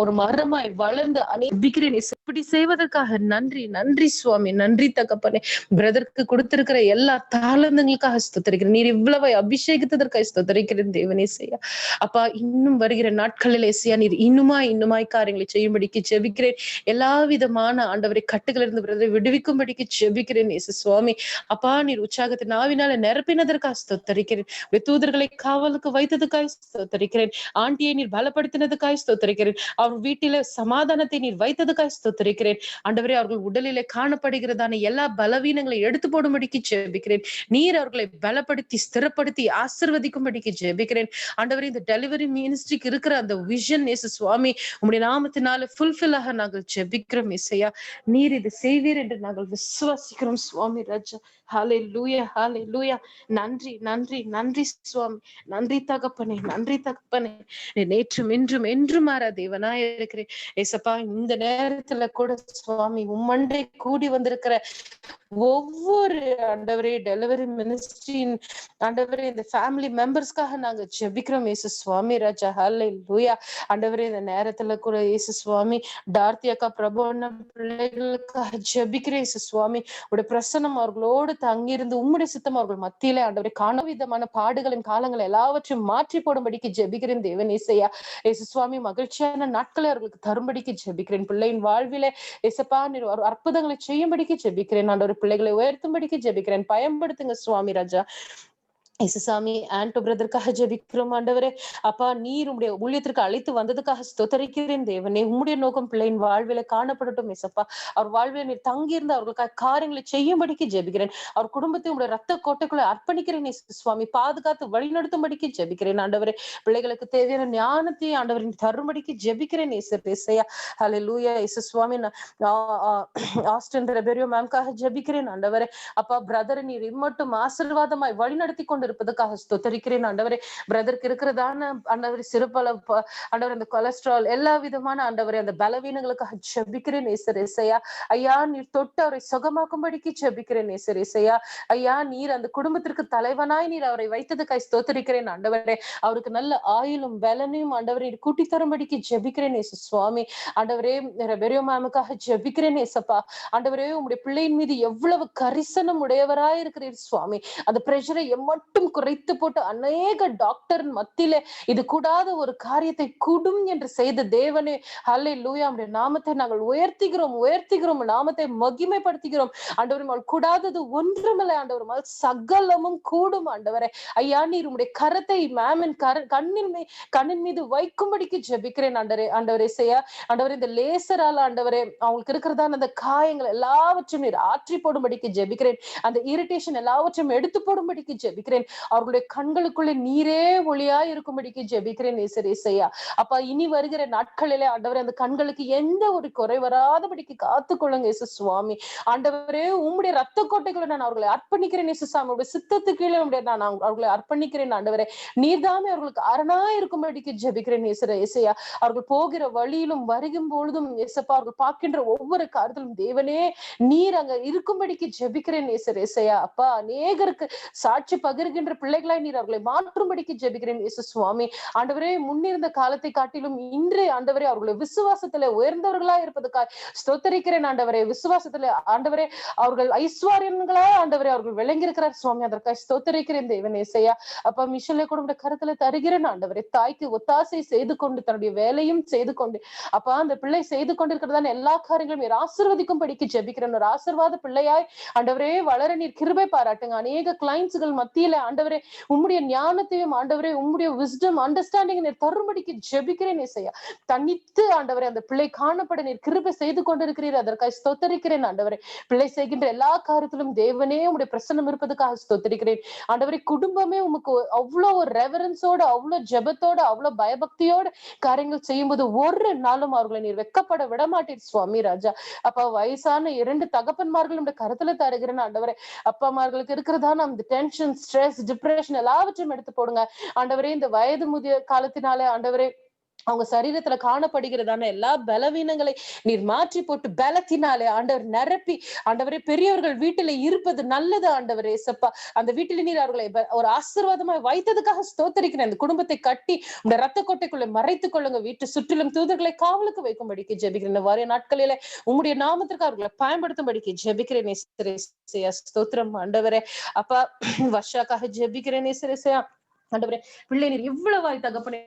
ஒரு மரமாய் வளர்ந்து அநேகிக்கிறேன். இப்படி செய்வதற்காக நன்றி சுவாமி. நன்றி தகப்பனே. பிரதருக்கு கொடுத்திருக்கிற எல்லா தாளந்துகளுக்காக ஸ்தோத்திரிக்கிறேன். நீர் இவ்வளவு அபிஷேகித்ததற்காக ஸ்தோத்திரிக்கிறேன் தேவனே செய்யா. அப்பா இன்னும் வருகிற நாட்களில் ஏசியா நீர் இன்னுமாய் காரியங்களை செய்யும்படிக்கு ஜெபிக்கிறேன். எல்லா விதமான ஆண்டவரை கட்டுகளிலிருந்து பிரதரை விடுவிக்கும்படிக்கு ஜெபிக்கிறேன் ஏசு சுவாமி. அப்பா நீர் உற்சாகத்தின் நாவினால நிரப்பினதற்காக ஸ்தோத்திரிக்கிறேன். தூதர்களை காவலுக்கு வைத்ததுக்காக ஸ்தோத்திரிக்கிறேன். ஆண்டியை நீர் பலப்படுத்தினதுக்காக ஸ்தோத்திரிக்கிறேன். அவர் வீட்டில சமாதானத்தை நீர் வைத்ததுக்காக ஸ்தோத்திரிக்கிறேன். ஆண்டவரே, அவர்கள் உடலிலே காணப்படுகிறதான எல்லா பலவீனங்களை எடுத்து போடும்படிக்கு ஜெபிக்கிறேன். நீர் அவர்களை பலப்படுத்தி ஸ்திரப்படுத்தி ஆசீர்வதிக்கும்படிக்கு ஜெபிக்கிறேன். ஆண்டவரே, இந்த டெலிவரி மினிஸ்ட்ரிக்கு இருக்கிற அந்த விஷன் இயேசு சுவாமி உம்முடைய நாமத்தினால ஃபுல்ஃபில் ஆக நாங்கள் ஜெபிக்கிறோம் இசையா. நீர் இது செய்வீர் என்று நாங்கள் விசுவாசிக்கிறோம் சுவாமி ராஜா. ஹல்லேலூயா, ஹல்லேலூயா. நன்றி, நன்றி, நன்றி சுவாமி. நன்றி தகப்பனே, நன்றி தகப்பனே. நேற்றும் இன்றும் என்றும் மாறா தேவனாய் இருக்கிறேன் ஏசப்பா. இந்த நேரத்துல கூட சுவாமி உம்மண்டை கூடி வந்திருக்கிற ஒவ்வொரு ஆண்டவரே டெலிவரி மினிஸ்ட்ரியின் ஆண்டவரே இந்த ஃபேமிலி மெம்பர்ஸ்க்காக நாங்க ஜெபிக்கிறோம் இயேசு சுவாமி ராஜா. ஹல்லேலூயா. ஆண்டவரே, இந்த நேரத்துல கூட இயேசு சுவாமி டார்த்தி அக்கா பிரபு அண்ணன் பிள்ளைகளுக்காக ஜெபிக்கிறேன் இயேசு சுவாமி. உடைய பிரசன்னம் அவர்களோடு தங்கியிருந்து உம்முடைய சித்தம் அவர்கள் மத்தியிலே ஆண்டவரே காண விதமான பாடுகளின் காலங்கள் எல்லாவற்றையும் மாற்றி போடும்படிக்கு ஜெபிக்கிறேன் தேவன் இசையா. இயேசு சுவாமி மகிழ்ச்சியான நாட்களை அவர்களுக்கு தரும்படிக்கு ஜெபிக்கிறேன். பிள்ளையின் வாழ்விலே இயேசப்பா நீர் அற்புதங்களை செய்யும்படிக்கு ஜெபிக்கிறேன். ஆண்டவர் பிள்ளைகளை உயர்த்தும்படிக்கு ஜெபிக்கிறேன். பயன்படுத்துங்க சுவாமி ராஜா. இயேசுசாமி ஆண்டோ பிரதற்காக ஜெபிக்கிறோம் ஆண்டவரே. அப்பா, நீர் உம்முடைய ஊழியத்திற்கு அழைத்து வந்ததுக்காக ஸ்தோத்தரிக்கிறேன் தேவனே. உம்முடைய நோக்கம் பிள்ளையின் வாழ்வில காணப்படட்டும் இயேசப்பா. அவர் வாழ்வில நீர் தங்கியிருந்து அவர்களுக்காக காரியங்களை செய்யும்படிக்கு ஜெபிக்கிறேன். அவர் குடும்பத்தை உங்களுடைய ரத்த கோட்டைக்குள்ள அர்ப்பணிக்கிறேன் சுவாமி. பாதுகாத்து வழிநடத்தும்படிக்கு ஜெபிக்கிறேன் ஆண்டவரே. பிள்ளைகளுக்கு தேவையான ஞானத்தை ஆண்டவரின் தரும்படிக்கு ஜெபிக்கிறேன் இயேசுயா. ஹல்லேலூயா. இயேசு சுவாமி, ஆஸ்டன் ரெபெரியோ மேம்காக ஜெபிக்கிறேன் ஆண்டவரே. அப்பா, பிரதர் நீர் இம்மட்டும் ஆசீர்வாதமாய் வழிநடத்தி கொண்டு இருப்பதற்காக ஸ்தோத்தரிக்கிறேன் ஆண்டவரே. பிரதருக்கு இருக்கிறதான ஆண்டவரே சிறுபல ஆண்டவரே அந்த கொலஸ்ட்ரால் எல்லா விதமான ஆண்டவரே அந்த பலவீனங்களுக்காக ஜெபிக்கிறேன் இயேசுயா. ஐயா, நீர் தொட்டு அவரை சுகமாக்கும்படிக்கு ஜெபிக்கிறேன் இயேசுயா. ஐயா, நீர் அந்த குடும்பத்திற்கு தலைவனாய் நீர் அவரை வைத்ததுக்காக ஸ்தோத்தரிக்கிறேன் ஆண்டவரே. அவருக்கு நல்ல ஆயுளும் பலனையும் ஆண்டவரே கூட்டி தரும்படிக்கு ஜெபிக்கிறேன் இயேசு சுவாமி. ஆண்டவரே, பெரிய மேமுக்காக ஜெபிக்கிறேன் இயேசப்பா. ஆண்டவரே, உங்களுடைய பிள்ளையின் மீது எவ்வளவு கரிசனம் உடையவராய் இருக்கிறீர் சுவாமி. அந்த பிரஷரை மட்டும் குறைத்து போட்டு அநேக டாக்டர் மத்தியிலே இது கூடாத ஒரு காரியத்தை கூடும் என்று செய்த தேவனே, ஹல்லேலூயா. உம்முடைய நாமத்தை நாங்கள் உயர்த்துகிறோம், நாமத்தை மகிமைப்படுத்துகிறோம் ஆண்டவரே. கூடாதது ஒன்றுமில்லை ஆண்டவர், சகலமும் கூடும் ஆண்டவரே. ஐயா, நீர் உம்முடைய கரத்தை மேமின் கண்ணின் மீது வைக்கும்படிக்கு ஜெபிக்கிறேன் ஆண்டவரே செய்யா. ஆண்டவரே, இந்த லேசரால ஆண்டவரே அவங்களுக்கு இருக்கிறதான அந்த காயங்கள் எல்லாவற்றையும் நீர் ஆற்றி போடும்படிக்கு ஜெபிக்கிறேன். அந்த இரிட்டேஷன் எல்லாவற்றையும் எடுத்து போடும்படிக்கு ஜெபிக்கிறேன். அவர்களுடைய கண்களுக்குள்ளே நீரே ஒளியா இருக்கும்படிக்கு ஜெபிக்கிறேன் இயேசுயா. அப்பா, இனி வருகிற நாட்களிலே ஆண்டவரே அந்த கண்களுக்கு எந்த ஒரு குறை வராதபடிக்கு காத்துக்கொள்ளுங்க இயேசு சுவாமி. ஆண்டவரே, உம்முடைய ரத்த கோட்டைக்குள்ள நான் அவர்களை அர்ப்பணிக்கிறேன் இயேசு சாமி. உடைய சித்தத்துக்கு கீழே நான் அவர்களை அர்ப்பணிக்கிறேன் ஆண்டவரே. நீர்தாமே அவர்களுக்கு அரணா இருக்கும்படிக்கு ஜெபிக்கிறேன் இயேசுயா. அவர்கள் போகிற வழியிலும் வருகும் பொழுதும் இயேசப்பா அவர்கள் பார்க்கின்ற ஒவ்வொரு காரியத்திலும் தேவனே நீர் அங்க இருக்கும்படிக்கு ஜெபிக்கிறேன் இயேசுயா. அப்பா, அநேகருக்கு சாட்சி பகிர்கின்ற பிள்ளைகளாய் நீர் அவர்களை மாற்றும்படிக்கு ஜெபிக்கிறேன் இயேசு சுவாமி. ஆண்டவரே, முன்னிருந்த காலத்தை காட்டிலும் இன்று ஆண்டவரே அவர்களை விசுவாசத்துல உயர்ந்தவர்களா இருப்பதற்காக ஸ்தோத்தரிக்கிறேன் ஆண்டவரே. விசுவாசத்துல ஆண்டவரே அவர்கள் ஐஸ்வர்யங்களா ஆண்டவரே அவர்கள் விளங்கி இருக்கிறார் சுவாமி. அதற்காக ஸ்தோத்தரிக்கிறேன் தேவன் இயேசுயா. அப்பா, மிஷலை கூட கருத்துல தருகிறேன் ஆண்டவரே. தாய்க்கு ஒத்தாசை செய்து கொண்டு தன்னுடைய வேலையும் செய்து கொண்டு அப்பா அந்த பிள்ளை செய்து கொண்டிருக்கிறதான எல்லா காரியங்களும் நீர் ஆசீர்வதிக்கும் படிக்க ஜெபிக்கிறேன். ஒரு ஆசீர்வாத பிள்ளையாய் ஆண்டவரே வளர நீர் கிருபை பாராட்டுங்க. அநேக கிளைண்ட்ஸ்கள் மத்தியில ஆண்டவரே உம்முடைய ஞானத்தையும் ஆண்டவரே உம்முடைய விஸ்டம் அண்டர்ஸ்டாண்டிங் நீர் தரும்படிக்கு ஜெபிக்கிறேன் இசையா. தனித்து ஆண்டவரே அந்த பிள்ளை காணப்பட நீர் கிருபை செய்து கொண்டிருக்கிறீர். அதற்காக ஸ்தோத்தரிக்கிறேன் ஆண்டவரே. பிள்ளை செய்கின்ற எல்லா காரியத்திலும் தேவனே உம்முடைய பிரசன்னம் இருப்பதற்காக ஸ்தோத்தரிக்கிறேன் ஆண்டவரே. குடும்பமே உமக்கு அவ்வளவு ஒரு ரெவரன்ஸோட அவ்வளவு ஜெபத்தோட அவ்வளவு பயபக்தியோட காரியங்கள் செய்யும்போது ஒரு நாளும் அவர்களை நீர் வெக்கப்பட விட மாட்டீர் சுவாமி ராஜா. அப்ப வயசான 2 தகப்பன்மார்கள் நம்முடைய கருத்துல தருகிறேன் ஆண்டவரே. அப்பா அம்மார்களுக்கு இருக்கிறதான அந்த டென்ஷன், ஸ்ட்ரெஸ், டிப்ரெஷன் எல்லாவற்றையும் எடுத்து போடுங்க ஆண்டவரே. இந்த வயது முதிய காலத்தினாலே ஆண்டவரே அவங்க சரீரத்துல காணப்படுகிறதான எல்லா பலவீனங்களை நீர் மாற்றி போட்டு பலத்தினாலே ஆண்டவர் நிரப்பி ஆண்டவரே பெரியவர்கள் வீட்டுல இருப்பது நல்லது ஆண்டவரே. ஏசப்பா அந்த வீட்டுல நீர் அவர்களை ஒரு ஆசீர்வாதமாய் வைத்ததுக்காக ஸ்தோத்தரிக்கிறேன். அந்த குடும்பத்தை கட்டி உங்க ரத்த கோட்டைக்குள்ள மறைத்துக் கொள்ளுங்க. வீட்டு சுற்றிலும் தூதர்களை காவலுக்கு வைக்கும்படிக்கு ஜெபிக்கிறேன். வர நாட்களில உங்களுடைய நாமத்திற்கு அவர்களை பயன்படுத்தும்படிக்கு ஜெபிக்கிறேன். ஸ்தோத்திரம் ஆண்டவரே. அப்பா வர்ஷாக்காக ஜெபிக்கிறேன். ஆண்டவரே பிள்ளை நீர் இவ்வளவாய் தகப்பனே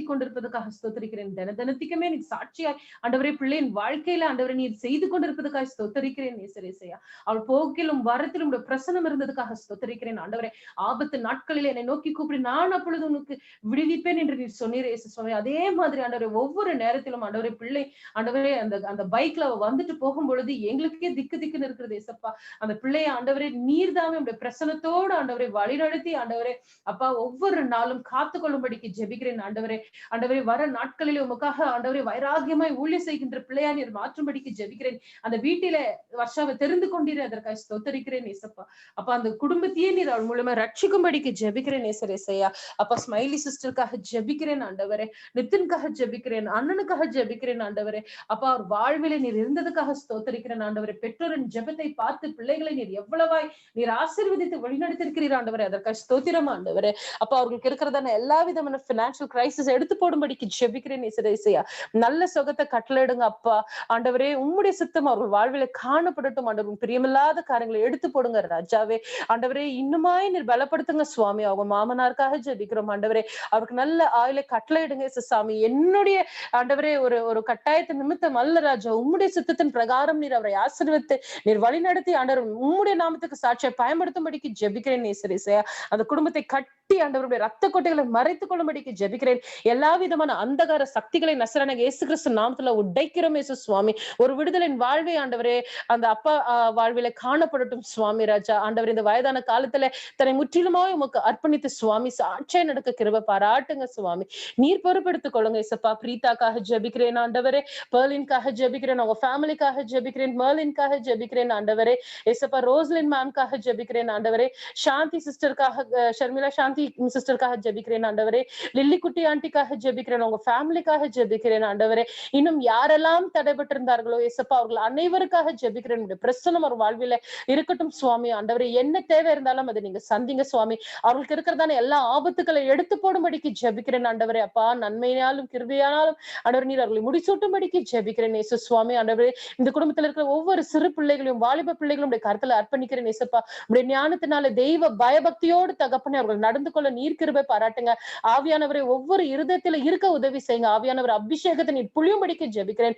கொண்டிருப்பதற்காக ஸ்தோத்திரிக்கிறேன். தினத்திக்குமே நீ சாட்சியாய் ஆண்டவரே பிள்ளையின் வாழ்க்கையில ஆண்டவரே நீர் செய்து கொண்டிருப்பதற்காக ஸ்தோத்திரிக்கிறேன். நேசரேசையா அவள் போக்கிலும் வரத்திலும் உடைய பிரசனம் இருந்ததுக்காக ஸ்தோத்திரிக்கிறேன். ஆண்டவரே ஆபத்து நாட்களில் என்னை நோக்கி கூப்பிடு, நான் அப்பொழுது உனக்கு விடுவிப்பேன் என்று நீர் சொன்னீர் இயேசு சுவாமி. அதே மாதிரி ஆண்டவரே ஒவ்வொரு நேரத்திலும் ஆண்டவரே பிள்ளை ஆண்டவரே அந்த பைக்ல வந்துட்டு போகும் பொழுது எங்களுக்கே திக்குன்னு இருக்கிறது ஏசப்பா. அந்த பிள்ளையை ஆண்டவரே நீர் தாமே உடைய பிரசனத்தோடு ஆண்டவரை வழிநடத்தி ஆண்டவரே அப்பா ஒவ்வொரு நாளும் காத்து கொள்ளும்படிக்கு ஜெபிக்கிறேன். ஆண்டவரே வர நாட்களிலே உமக்காக ஆண்டவரே வைராகியமாய் ஊழியம் செய்கின்ற பிள்ளையா நீர் மாற்றும்படிக்கு ஜெபிக்கிறேன். அந்த வீட்டில வர்ஷாவை தெரிந்து கொண்டீர், அதற்காக ஸ்தோத்தரிக்கிறேன் ஏசப்பா. அப்ப அந்த குடும்பத்தையே நீர் அவள் மூலமா ரட்சிக்கும்படிக்கு ஜெபிக்கிறேன் ஏசரேசையா. அப்பா ஸ்மைலி சிஸ்டருக்காக ஜெபிக்கிறேன் ஆண்டவரே, நித்தின்காக ஜெபிக்கிறேன், அண்ணனுக்காக ஜெபிக்கிறேன் ஆண்டவரே. அப்பா அவர் வாழ்விலே நீர் இருந்ததுக்காக ஸ்தோத்தரிக்கிறேன் ஆண்டவரே. பெற்றோரின் ஜெபத்தை பார்த்து பிள்ளைகளை நீர் எவ்வளவாய் நீர் ஆசீர்வதித்து வழிநடத்திருக்கிறீர் ஆண்டவரே, அதற்காக ஸ்தோத்திரம் ஆண்டவரே. அப்ப அவர்களுக்கு இருக்கிறதான எல்லா விதமான பினான்சியல் கிரைசிஸ் எடுத்து போடும்படிக்கு ஜெபிக்கிறேன் இசையா. நல்ல சுகத்தை கட்டளையிடுங்க அப்பா ஆண்டவரே. உம்முடைய சித்தம் அவர்கள் வாழ்வில காணப்படட்டும் ஆண்டவர். பிரியமில்லாத காரியங்களை எடுத்து போடுங்க ராஜாவே. ஆண்டவரே இன்னுமாய் நீர் பலப்படுத்துங்க சுவாமி. அவங்க மாமனாருக்காக ஜெபிக்கிறோம் ஆண்டவரே. அவருக்கு நல்ல ஆயுளை கட்டளையிடுங்க சாமி. என்னுடைய ஆண்டவரே ஒரு கட்டாயத்தின் நிமித்தம் அல்ல ராஜா, உம்முடைய சித்தத்தின் பிரகாரம் நீர் அவரை ஆசீர்வதித்து நீர் வழி நடத்தி ஆண்டவர் உம்முடைய நாமத்துக்கு சாட்சியை பயன்படுத்தும்படிக்கு ஜெபிக்கிறேன் இசையா. அந்த குடும்பத்தை கட்டி ஆண்டவருடைய ரத்த கொட்டைகளை மறைத்துக் கொள்ளும்படிக்கு ஜெபிக்கிறேன். எல்லா விதமான அந்தகார சக்திகளை நசரான இயேசு கிறிஸ்து நாமத்துல உடைக்கிறோம் இயேசு சுவாமி. ஒரு விடுதலின் வாழ்வை ஆண்டவரே அந்த அப்பா வாழ்வில காணப்படட்டும் சுவாமி ராஜா. ஆண்டவர் இந்த வயதான காலத்துல தன்னை முற்றிலுமாய் உமக்கு அர்ப்பணித்து சுவாமி சாட்சியை நடக்க கிருபை பாராட்டுங்க சுவாமி. நீர் பொறுப்பெடுத்துக் கொள்ளுங்க இசப்பா. பிரீதாக்காக ஜெபிக்கிறேன் ஆண்டவரே, பெர்லின்காக ஜெபிக்கிறேன், அவங்க ஃபேமிலிக்காக ஜெபிக்கிறேன், மெர்லின்காக ஜெபிக்கிறேன் ஆண்டவரே. இசப்பா ரோஸ்லின் மேம்காக ஜெபிக்கிறேன் ஆண்டவரே. சாந்தி சிஸ்டருக்காக, ஷர்மிளா சாந்தி சிஸ்டருக்காக ஜெபிக்கிறேன் ஆண்டவரே. லில்லி குட்டி ஆண்டிக்காக ஜெபிக்கிறேன், உங்க ஃபேமிலிக்காக ஜெபிக்கிறேன் ஆண்டவரே. இன்னும் யாரெல்லாம் தடைபட்டு இருந்தார்களோ ஏசப்பா அவர்கள் அனைவருக்காக ஜெபிக்கிறேன். பிரசனம் ஒரு வாழ்வில இருக்கட்டும் சுவாமி. ஆண்டவரே என்ன தேவை இருந்தாலும் அதை நீங்க சந்திங்க சுவாமி. அவர்களுக்கு இருக்கிறதான எல்லா ஆபத்துக்களை எடுத்து போடும்படிக்கு ஜெபிக்கிறேன் ஆண்டவரே. அப்பா நன்மையாலும் கிருபையானாலும் ஆண்டவர் நீர் அவர்களை முடிசூட்டும்படிக்கு ஜெபிக்கிறேன் இயேசு சுவாமி. ஆண்டவரே இந்த குடும்பத்தில் இருக்கிற ஒவ்வொரு சிறு பிள்ளைகளையும் வாலிப பிள்ளைகளும் உடைய கருத்துல அர்ப்பணிக்கிறேன் இயேசப்பா. உடைய ஞானத்தினால தெய்வ பயபக்தியோடு தகப்பனே அவர்கள் நடந்து கொள்ள நீர் கிருபை பாராட்டுங்க. ஆவியானவரை ஒவ்வொரு இருதயத்துல இருக்க உதவி செய்யுங்க. ஆவியானவர் அபிஷேகத்தை நீர் புளியும்படிக்கு ஜெபிக்கிறேன்.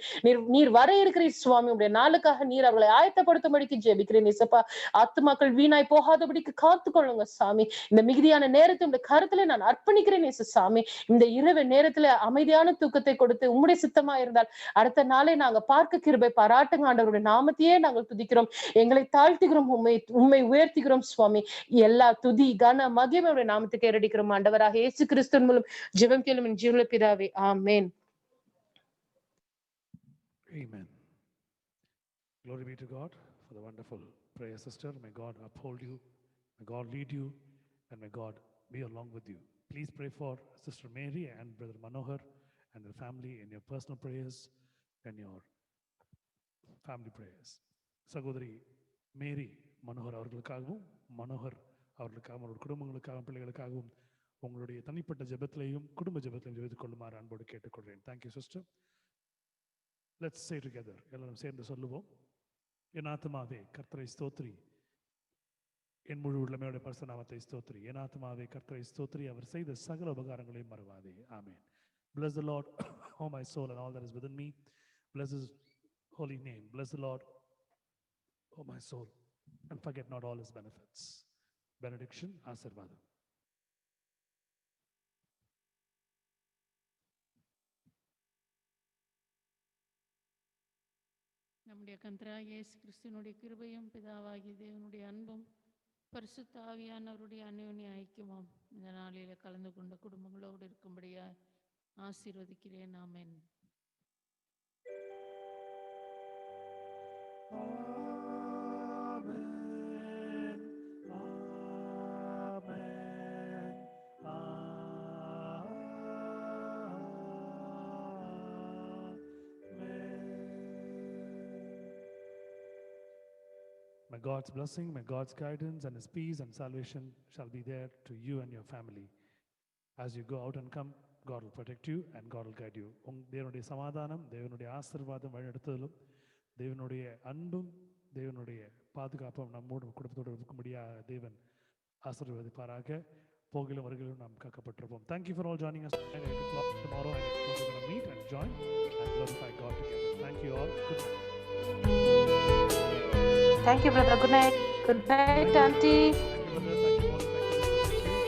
நீர் வர இருக்கிறீர் சுவாமி. உடைய நாளுக்காக நீர் அவர்களை ஆயத்தப்படுத்தும்படிக்கு ஜெபிக்கிறேன் இயேசப்பா. ஆத்துமாக்கள் வீணாய் போகாதபடிக்கு காத்துக்கொள்ளுங்க சாமி. இந்த மிகுதியான நேரத்தை உடைய கருத்துல நான் அர்ப்பணிக்கிறேன் இயேசு சாமி. இந்த இரவு நேரத்துல அமைதியான தூக்கத்தை கொடுத்து உம்முடைய சித்தமா இருந்தால் அடுத்த நாளை நாங்க பார்க்க கிருபை பாராட்டுங்க ஆண்டவருடைய நாமத்தையே நாங்கள் துதிக்கிறோம், எங்களை தாழ்த்துகிறோம், உம்மை உயர்த்துகிறோம் சுவாமி. எல்லா துதி கன மகிமையுடைய நாமத்துக்கு ஏறடிக்கிறோம் ஆண்டவராக இயேசு கிறிஸ்துவின் மூலம் ஜெபம் கேளும் என் ஜீவனுள்ள பிதாவே, ஆமென். Amen. Glory be to God for the wonderful prayer, sister. May God uphold you, may God lead you, and may God be along with you. Please pray for Sister Mary and Brother Manohar and their family in your personal prayers and your family prayers. சகோதரி மேரி மனோகர் அவர்களுக்காகவும் மனோகர் அவர்களுக்காகவும் அவருடைய குடும்பங்களுக்காகவும் பிள்ளைகளுக்காகவும் உங்களுடைய தனிப்பட்ட ஜெபத்திலையும் குடும்ப ஜெபத்திலையும் ஜெபித்துக் கொள்ளுமாறு அன்போடு கேட்டுக்கொள்கிறேன். Thank you sister. Let's say together. எல்லாரும் சேர்ந்து சொல்லுவோம். என் ஆத்துமாவே கர்த்தரை ஸ்தோத்திரி, என் முழு உள்ளமையோட பரிசுநாமத்தை ஸ்தோத்திரி. என் ஆத்துமாவே கர்த்தரை ஸ்தோத்திரி, அவர் செய்த சகல உபகாரங்களையும் மறவாதே. ஆமென். Bless the Lord, O my soul, and all that is within me. Bless his holy name. Bless the Lord, O my soul, and forget not all his benefits. Benediction, ஆசீர்வாதம். நம்முடைய கர்த்தராகிய இயேசு கிறிஸ்துவினுடைய கிருபையும் பிதாவாகிய தேவனுடைய அன்பும் பரிசுத்த ஆவியானவருடைய அந்யோன்ய ஐக்கியமும் இந்த நாளில கலந்து கொண்ட குடும்பங்களோடு இருக்கும்படியா ஆசீர்வதிக்கிறேன். ஆமென். May God's blessing, may God's guidance and his peace and salvation shall be there to you and your family. As you go out and come, God will protect you and God will guide you. தேவனுடைய சமாதானம், தேவனுடைய ஆசீர்வாதம் வழிநடத்துதலும், தேவனுடைய அன்பும், தேவனுடைய பாதுகாப்பும் நம்மோடு குடும்பத்தோடு இருக்கும்படியாக தேவன் ஆசீர்வதிப்பாராக. போகிலும் வருகிலும் நாம் காக்கப்பட்டிருப்போம். Thank you for all joining us at 8 o'clock tomorrow. I look forward to gonna meet and join and glorify God together. Thank you all. Good night. Thank you, brother. Good night. Good night, auntie. Thank you, brother. Thank you, Paul. Thank you, sister.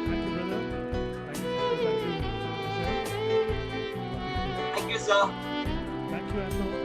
Thank you, brother. Thank you, sister. Thank you, Michelle. Thank you, sir. Thank you, Anto.